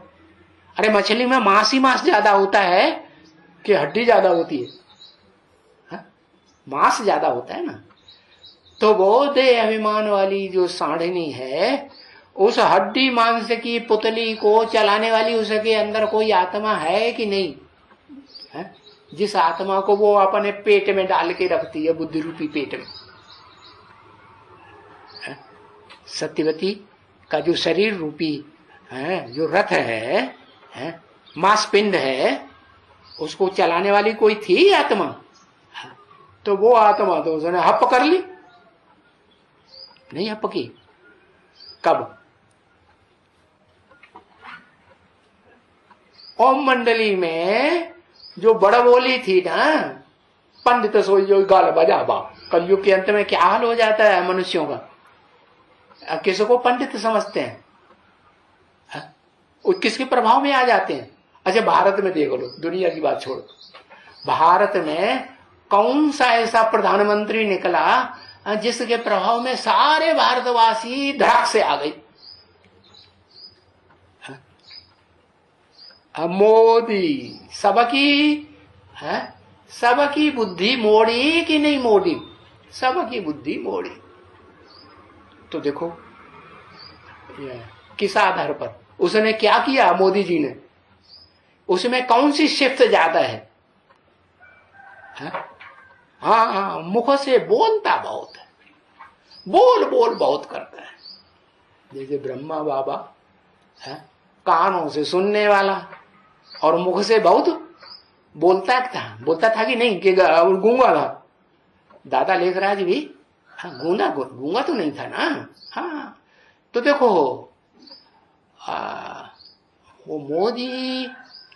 अरे मछली में मांस ही मांस ज्यादा होता है कि हड्डी ज्यादा होती है? मांस ज्यादा होता है ना। तो वो देह अभिमान वाली जो सांढनी है, उस हड्डी मांस की पुतली को चलाने वाली उसके अंदर कोई आत्मा है कि नहीं? है? जिस आत्मा को वो अपने पेट में डाल के रखती है, बुद्धि रूपी पेट में। सत्यवती का जो शरीर रूपी है, जो रथ है, मांसपिंड है, उसको चलाने वाली कोई थी आत्मा? तो वो आत्मा तो उसने हप कर ली, नहीं हप की। कब? ओम मंडली में जो बड़ा बोली थी ना, पंडित सोई जो गाल बजा बा। कलयुग के अंत में क्या हाल हो जाता है मनुष्यों का, किसको पंडित समझते हैं, किसके प्रभाव में आ जाते हैं। अच्छा भारत में देख लो, दुनिया की बात छोड़, भारत में कौन सा ऐसा प्रधानमंत्री निकला जिसके प्रभाव में सारे भारतवासी धड़क से आ गए? मोदी। सबकी बुद्धि मोड़ी कि नहीं मोड़ी? सबकी बुद्धि मोड़ी। तो देखो किस आधार पर उसने क्या किया मोदी जी ने, उसमें कौन सी शिफ्ट ज्यादा है? हाँ, मुख से बोलता बहुत है, बोल बहुत करता है। जैसे ब्रह्मा बाबा है, कानों से सुनने वाला और मुख से बहुत बोलता था कि नहीं, कि गूंगा था? दादा लेखराज भी गूंगा तो नहीं था ना। हाँ, तो देखो वो मोदी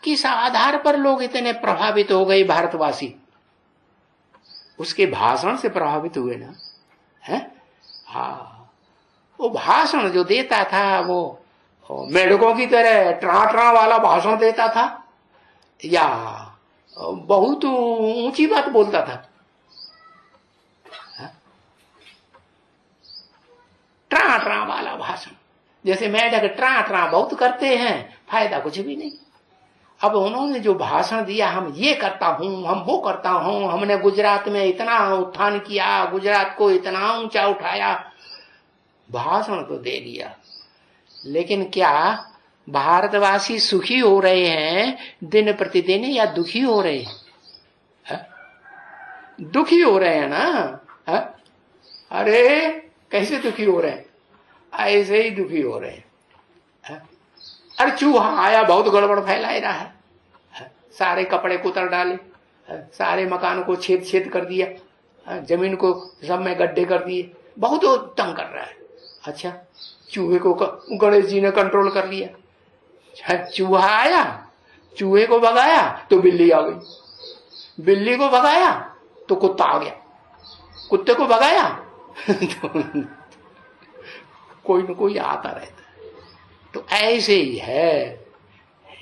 किस आधार पर लोग इतने प्रभावित हो गए भारतवासी? उसके भाषण से प्रभावित हुए ना, है? हाँ, वो भाषण जो देता था वो मेढकों की तरह ट्रा वाला भाषण देता था या बहुत ऊंची बात बोलता था? ट्रा वाला भाषण, जैसे मेढक ट्रा बहुत करते हैं, फायदा कुछ भी नहीं। अब उन्होंने जो भाषण दिया, हम ये करता हूं, हम वो करता हूं, हमने गुजरात में इतना उत्थान किया, गुजरात को इतना ऊंचा उठाया, भाषण तो दे दिया, लेकिन क्या भारतवासी सुखी हो रहे हैं दिन प्रतिदिन या दुखी हो रहे हैं? दुखी हो रहे हैं ना। है? अरे कैसे दुखी हो रहे हैं? ऐसे ही दुखी हो रहे हैं। अरे चूहा आया, बहुत गड़बड़ फैला रहा है, सारे कपड़े कुतर डाले, सारे मकान को छेद कर दिया, जमीन को सब में गड्ढे कर दिए, बहुत तंग कर रहा है। अच्छा, चूहे को गणेश जी ने कंट्रोल कर लिया। चूहा आया, चूहे को भगाया तो बिल्ली आ गई, बिल्ली को भगाया तो कुत्ता आ गया, कुत्ते को भगाया तो कोई न कोई आता रहता है। तो ऐसे ही है,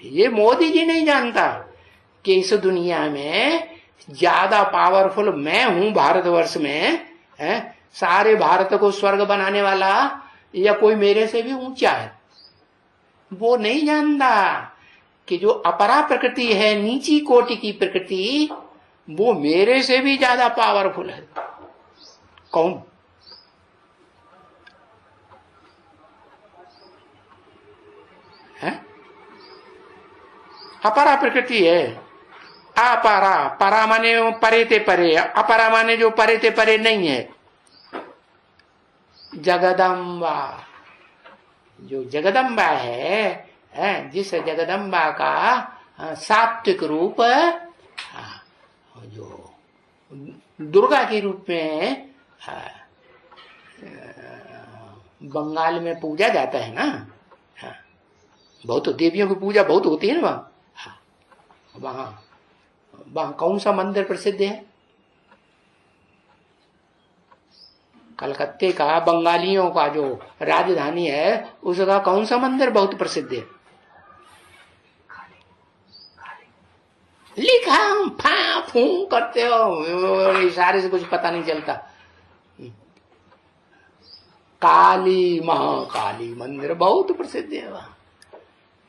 ये मोदी जी नहीं जानता कि इस दुनिया में ज्यादा पावरफुल मैं हूं भारतवर्ष में, है? सारे भारत को स्वर्ग बनाने वाला या कोई मेरे से भी ऊंचा है। वो नहीं जानता कि जो अपरा प्रकृति है, नीची कोटि की प्रकृति, वो मेरे से भी ज्यादा पावरफुल है। कौन? है? अपरा प्रकृति है। अपरा, परा माने परे ते परे, अपरा माने जो परे ते परे नहीं है। जगदम्बा, जो जगदम्बा है, जिस जगदम्बा का सात्विक रूप जो दुर्गा के रूप में बंगाल में पूजा जाता है ना, बहुत देवियों की पूजा बहुत होती है ना वहां। वहां कौन सा मंदिर प्रसिद्ध है? कलकत्ते का, बंगालियों का जो राजधानी है, उसका कौन सा मंदिर बहुत प्रसिद्ध है? लिखा फा फू करते हो, इशारे से कुछ पता नहीं चलता। काली, महाकाली मंदिर बहुत प्रसिद्ध है वहां।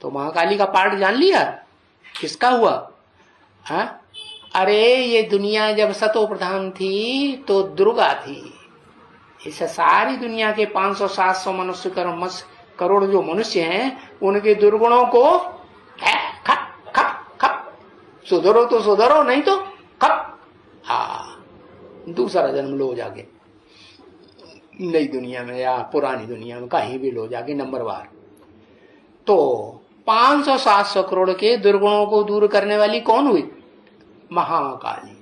तो महाकाली का पाठ जान लिया किसका हुआ? हा? अरे ये दुनिया जब सतो प्रधान थी तो दुर्गा थी। इस सारी दुनिया के 500-700 मनुष्य करोड़ जो मनुष्य हैं, उनके दुर्गुणों को खप खप खप, सुधरो तो सुधरो, नहीं तो खप, दूसरा जन्म लो जाके, नई दुनिया में या पुरानी दुनिया में कहीं भी लो जाके नंबरवार। तो 500-700 करोड़ के दुर्गुणों को दूर करने वाली कौन हुई? महाकाली।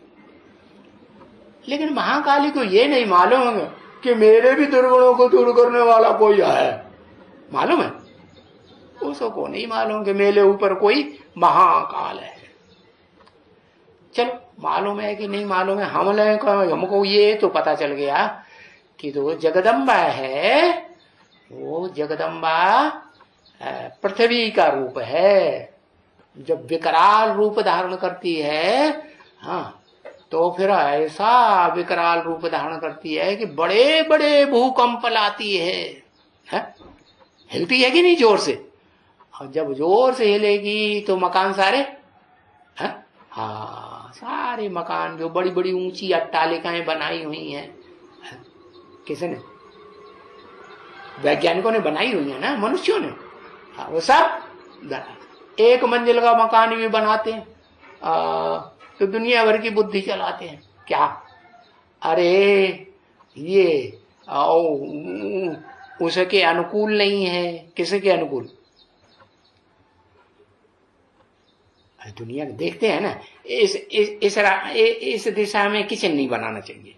लेकिन महाकाली को ये नहीं मालूम कि मेरे भी दुर्गुणों को दूर करने वाला कोई है। मालूम है उसको नहीं मालूम कि मेरे ऊपर कोई महाकाल है। चलो मालूम है कि नहीं मालूम है, हमको ये तो पता चल गया कि तो जगदम्बा है, वो जगदम्बा पृथ्वी का रूप है। जब विकराल रूप धारण करती है, हाँ, तो फिर ऐसा विकराल रूप धारण करती है कि बड़े बड़े भूकंप लाती है? हिलती है कि नहीं जोर से? और जब जोर से हिलेगी तो मकान सारे, हाँ, सारे मकान जो बड़ी बड़ी ऊंची अट्टालिकाएं बनाई हुई हैं, किसने? वैज्ञानिकों ने बनाई हुई है ना, मनुष्यों ने। हाँ, वो सब एक मंजिल का मकान भी बनाते हैं तो दुनिया भर की बुद्धि चलाते हैं। क्या? अरे ये उसके अनुकूल नहीं है। किसके अनुकूल? दुनिया देखते हैं ना, इस दिशा में किचन नहीं बनाना चाहिए,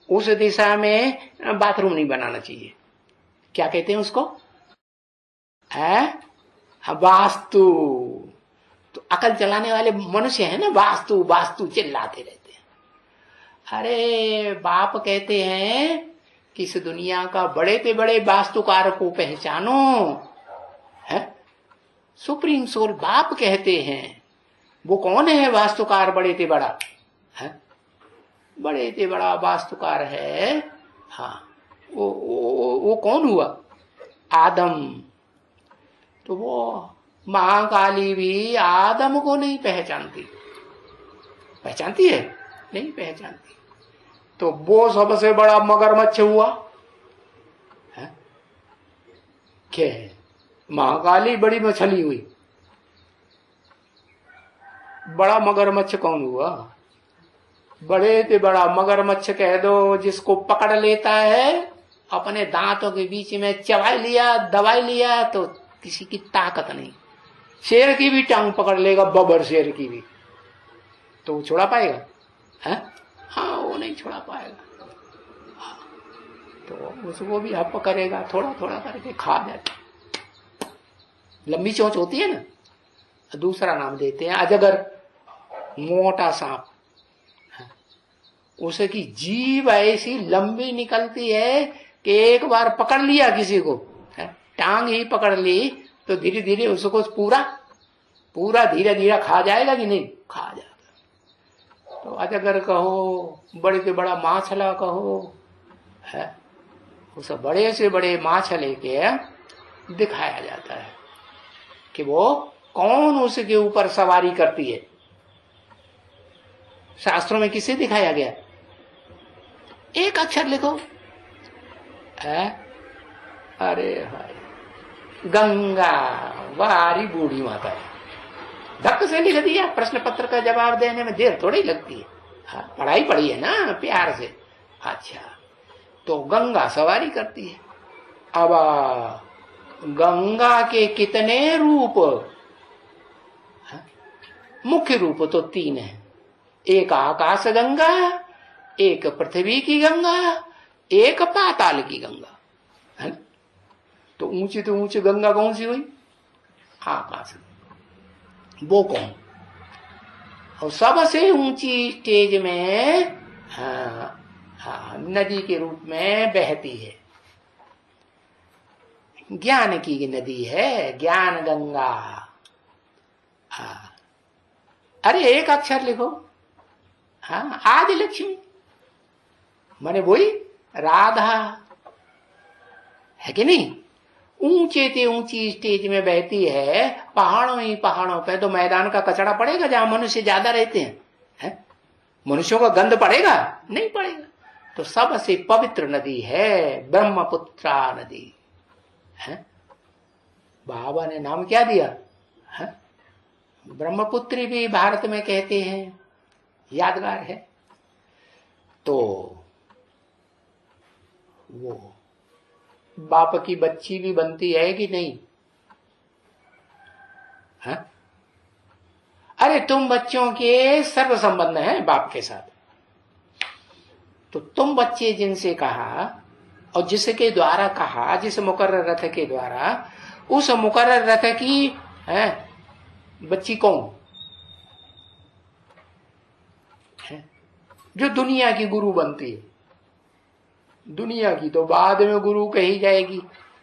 उस दिशा में बाथरूम नहीं बनाना चाहिए। क्या कहते हैं उसको? है वास्तु। तो अकल चलाने वाले मनुष्य है ना, वास्तु वास्तु चिल्लाते रहते हैं। अरे बाप कहते हैं कि इस दुनिया का बड़े से बड़े वास्तुकार को पहचानो, है? सुप्रीम सोल बाप कहते हैं। वो कौन है वास्तुकार? बड़े से बड़ा है, बड़े से बड़ा वास्तुकार है। हाँ, वो कौन हुआ? आदम। तो वो महाकाली भी आदम को नहीं पहचानती। पहचानती है? नहीं पहचानती। तो वो सबसे बड़ा मगरमच्छ हुआ है? क्या है? महाकाली बड़ी मछली हुई, बड़ा मगरमच्छ कौन हुआ? बड़े से बड़ा मगरमच्छ कह दो जिसको पकड़ लेता है, अपने दांतों के बीच में चबाई लिया, दबाई लिया तो किसी की ताकत नहीं। शेर की भी टांग पकड़ लेगा, बबर शेर की भी, तो वो छुड़ा पाएगा? है? हाँ, वो नहीं छुड़ा पाएगा। तो उसको भी हप करेगा, थोड़ा थोड़ा करके खा जाता। लंबी चोंच होती है ना, दूसरा नाम देते हैं अजगर, मोटा सांप। उसकी जीभ ऐसी लंबी निकलती है कि एक बार पकड़ लिया किसी को, टांग ही पकड़ ली, तो धीरे धीरे उसको पूरा धीरे धीरे खा जाएगा कि नहीं? खा जाएगा। तो अजगर कहो, बड़े से बड़ा माछला कहो, है? उस बड़े से बड़े माछले के दिखाया जाता है कि वो कौन उसके ऊपर सवारी करती है। शास्त्रों में किसे दिखाया गया? एक अक्षर लिखो। है? अरे भाई, गंगा, वारी बूढ़ी माता है। धक्क से लिख दिया। प्रश्न पत्र का जवाब देने में देर थोड़ी लगती है। हाँ, पढ़ाई पढ़ी है ना प्यार से। अच्छा, तो गंगा सवारी करती है। अब गंगा के कितने रूप? मुख्य रूप तो 3 है। एक आकाश गंगा, एक पृथ्वी की गंगा, एक पाताल की गंगा, है? तो ऊंची गंगा कौन सी हुई? आकाश। वो कौन? और सबसे ऊंची स्टेज में नदी के रूप में बहती है, ज्ञान की नदी है, ज्ञान गंगा। अरे एक अक्षर लिखो। हाँ, आदि लक्ष्मी माने वही राधा, है कि नहीं? ऊंचे से ऊंची स्टेज में बहती है, पहाड़ों ही पहाड़ों पे। तो मैदान का कचरा पड़ेगा जहां मनुष्य ज्यादा रहते हैं, है? मनुष्यों का गंध पड़ेगा? नहीं पड़ेगा। तो सबसे पवित्र नदी है ब्रह्मपुत्रा नदी, है? बाबा ने नाम क्या दिया? है? ब्रह्मपुत्री भी भारत में कहते हैं, यादगार है। तो वो बाप की बच्ची भी बनती है कि नहीं? है? अरे तुम बच्चों के सर्व संबंध है बाप के साथ। तो तुम बच्चे जिनसे कहा और जिसके द्वारा कहा, जिस मुकर्रर रथ के द्वारा, उस मुकर्रर रथ की है बच्ची कौन है? जो दुनिया की गुरु बनती है। दुनिया की तो बाद में गुरु कही जाएगी,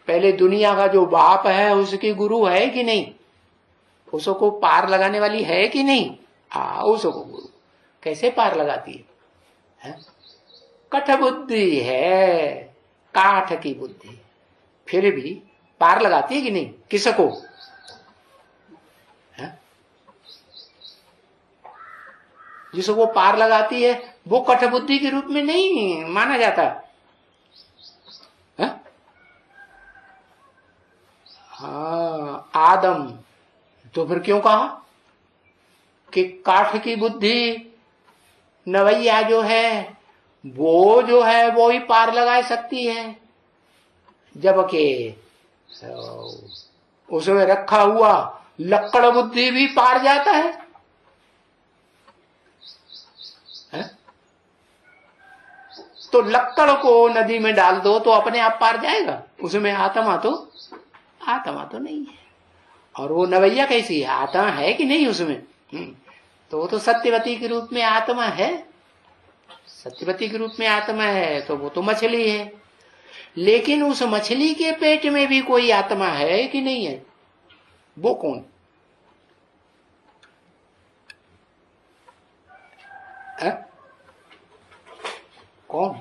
पहले दुनिया का जो बाप है उसकी गुरु है कि नहीं? उसको पार लगाने वाली है कि नहीं? उसको गुरु कैसे पार लगाती है? कठ बुद्धि है, काठ की बुद्धि, फिर भी पार लगाती है कि नहीं? किसको? जिसको पार लगाती है वो कठ बुद्धि के रूप में नहीं माना जाता है? हाँ, आदम तो फिर क्यों कहा कि काठ की बुद्धि नवैया जो है वो ही पार लगा सकती है, जबकि उसमें रखा हुआ लक्कड़ बुद्धि भी पार जाता है? तो लक्कड़ को नदी में डाल दो तो अपने आप पार जाएगा? उसमें आत्मा तो नहीं है। और वो नवैया कैसी है? आत्मा है कि नहीं उसमें? तो वो तो सत्यवती के रूप में आत्मा है। सत्यवती के रूप में आत्मा है तो वो तो मछली है, लेकिन उस मछली के पेट में भी कोई आत्मा है कि नहीं है? वो कौन है? कौन?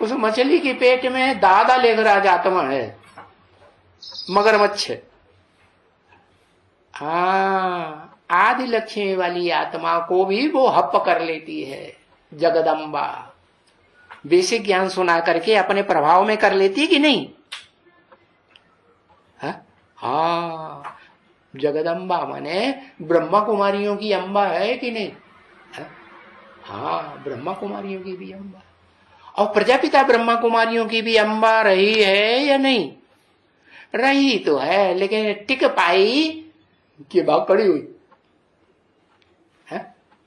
उस मछली के पेट में दादा लेखराज आत्मा है, मगरमच्छ। आदि लक्ष्मी वाली आत्मा को भी वो हप कर लेती है जगदम्बा। बेसिक ज्ञान सुना करके अपने प्रभाव में कर लेती है कि नहीं? हाँ, जगदम्बा माने ब्रह्मा कुमारियों की अम्बा है कि नहीं? हाँ, ब्रह्मा कुमारियों की भी अम्बा। और प्रजापिता ब्रह्मा कुमारियों की भी अम्बा रही है या नहीं? रही तो है, लेकिन टिक पाई कि भाग खड़ी हुई है,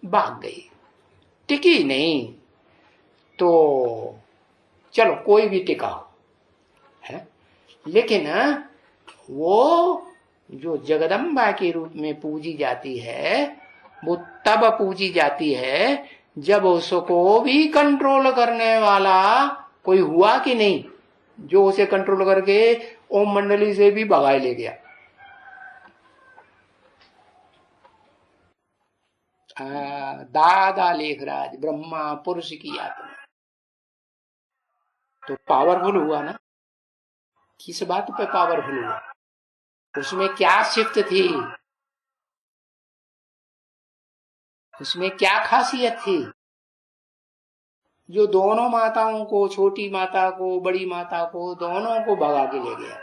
भाग गई, टिकी नहीं। तो चलो कोई भी टिका हो है, लेकिन वो जो जगदम्बा के रूप में पूजी जाती है वो तब पूजी जाती है जब उसको भी कंट्रोल करने वाला कोई हुआ कि नहीं, जो उसे कंट्रोल करके ओम मंडली से भी भगाए ले गया। दादा लेखराज ब्रह्मा पुरुष की आत्मा तो पावरफुल हुआ ना। किस बात पे पावरफुल हुआ? उसमें क्या शिफ्ट थी? उसमें क्या खासियत थी जो दोनों माताओं को, छोटी माता को, बड़ी माता को, दोनों को भगा के ले गया?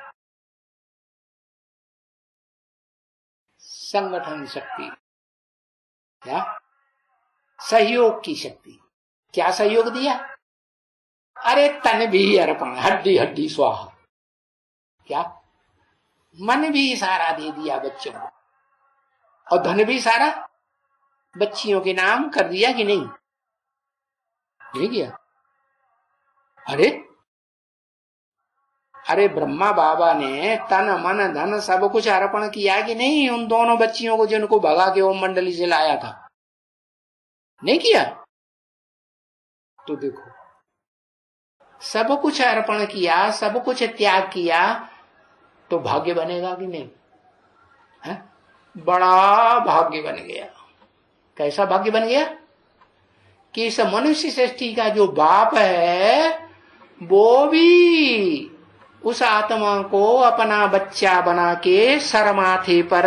संगठन शक्ति, क्या सहयोग की शक्ति। क्या सहयोग दिया? अरे तन भी अर्पण, हड्डी हड्डी स्वाहा। क्या मन भी सारा दे दिया बच्चों को, और धन भी सारा बच्चियों के नाम कर दिया कि नहीं? नहीं किया? अरे ब्रह्मा बाबा ने तन मन धन सब कुछ अर्पण किया कि नहीं उन दोनों बच्चियों को जिनको भगा के ओम मंडली से लाया था? नहीं किया? तो देखो, सब कुछ अर्पण किया, सब कुछ त्याग किया, तो भाग्य बनेगा कि नहीं? है? बड़ा भाग्य बन गया। कैसा भाग्य बन गया कि इस मनुष्य सृष्टि का जो बाप है वो भी उस आत्मा को अपना बच्चा बना के सर माथे पर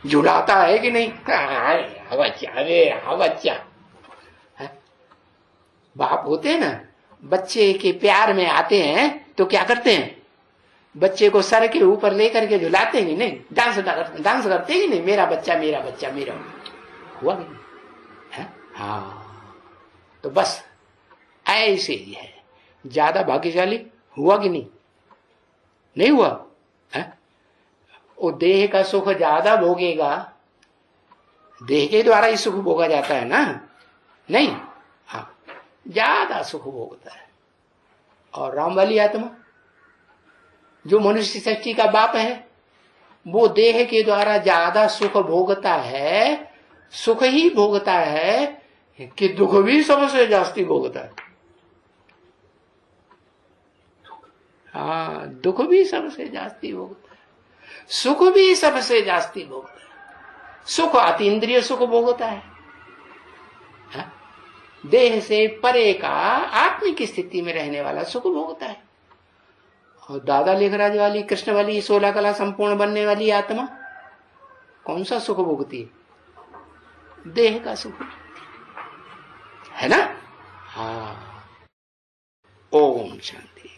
झुलाता है कि नहीं? बच्चा बाप होते हैं ना, बच्चे के प्यार में आते हैं तो क्या करते हैं? बच्चे को सर के ऊपर लेकर के झुलाते हैं नहीं? डांस करते हैं कि नहीं? मेरा बच्चा मेरा बच्चा मेरा हुआ नहीं है? हाँ, तो बस ऐसे ही है। ज्यादा भाग्यशाली हुआ कि नहीं? नहीं हुआ है? वो देह का सुख ज्यादा भोगेगा देह के द्वारा ही सुख भोगा जाता है ना, नहीं? हाँ, ज्यादा सुख भोगता है। और राम वाली आत्मा जो मनुष्य सृष्टि का बाप है, वो देह के द्वारा ज्यादा सुख भोगता है, सुख ही भोगता है कि दुख भी सबसे जास्ती भोगता है। हाँ, दुख भी सबसे जास्ती भोगता है, सुख भी सबसे जास्ती भोगता है। सुख अतीन्द्रिय सुख भोगता है, हाँ? देह से परे का आत्मिक स्थिति में रहने वाला सुख भोगता है। और दादा लेखराज वाली, कृष्ण वाली, 16 कला संपूर्ण बनने वाली आत्मा कौन सा सुख भोगती है? देह का सुख, है ना? हाँ। ओम शांति।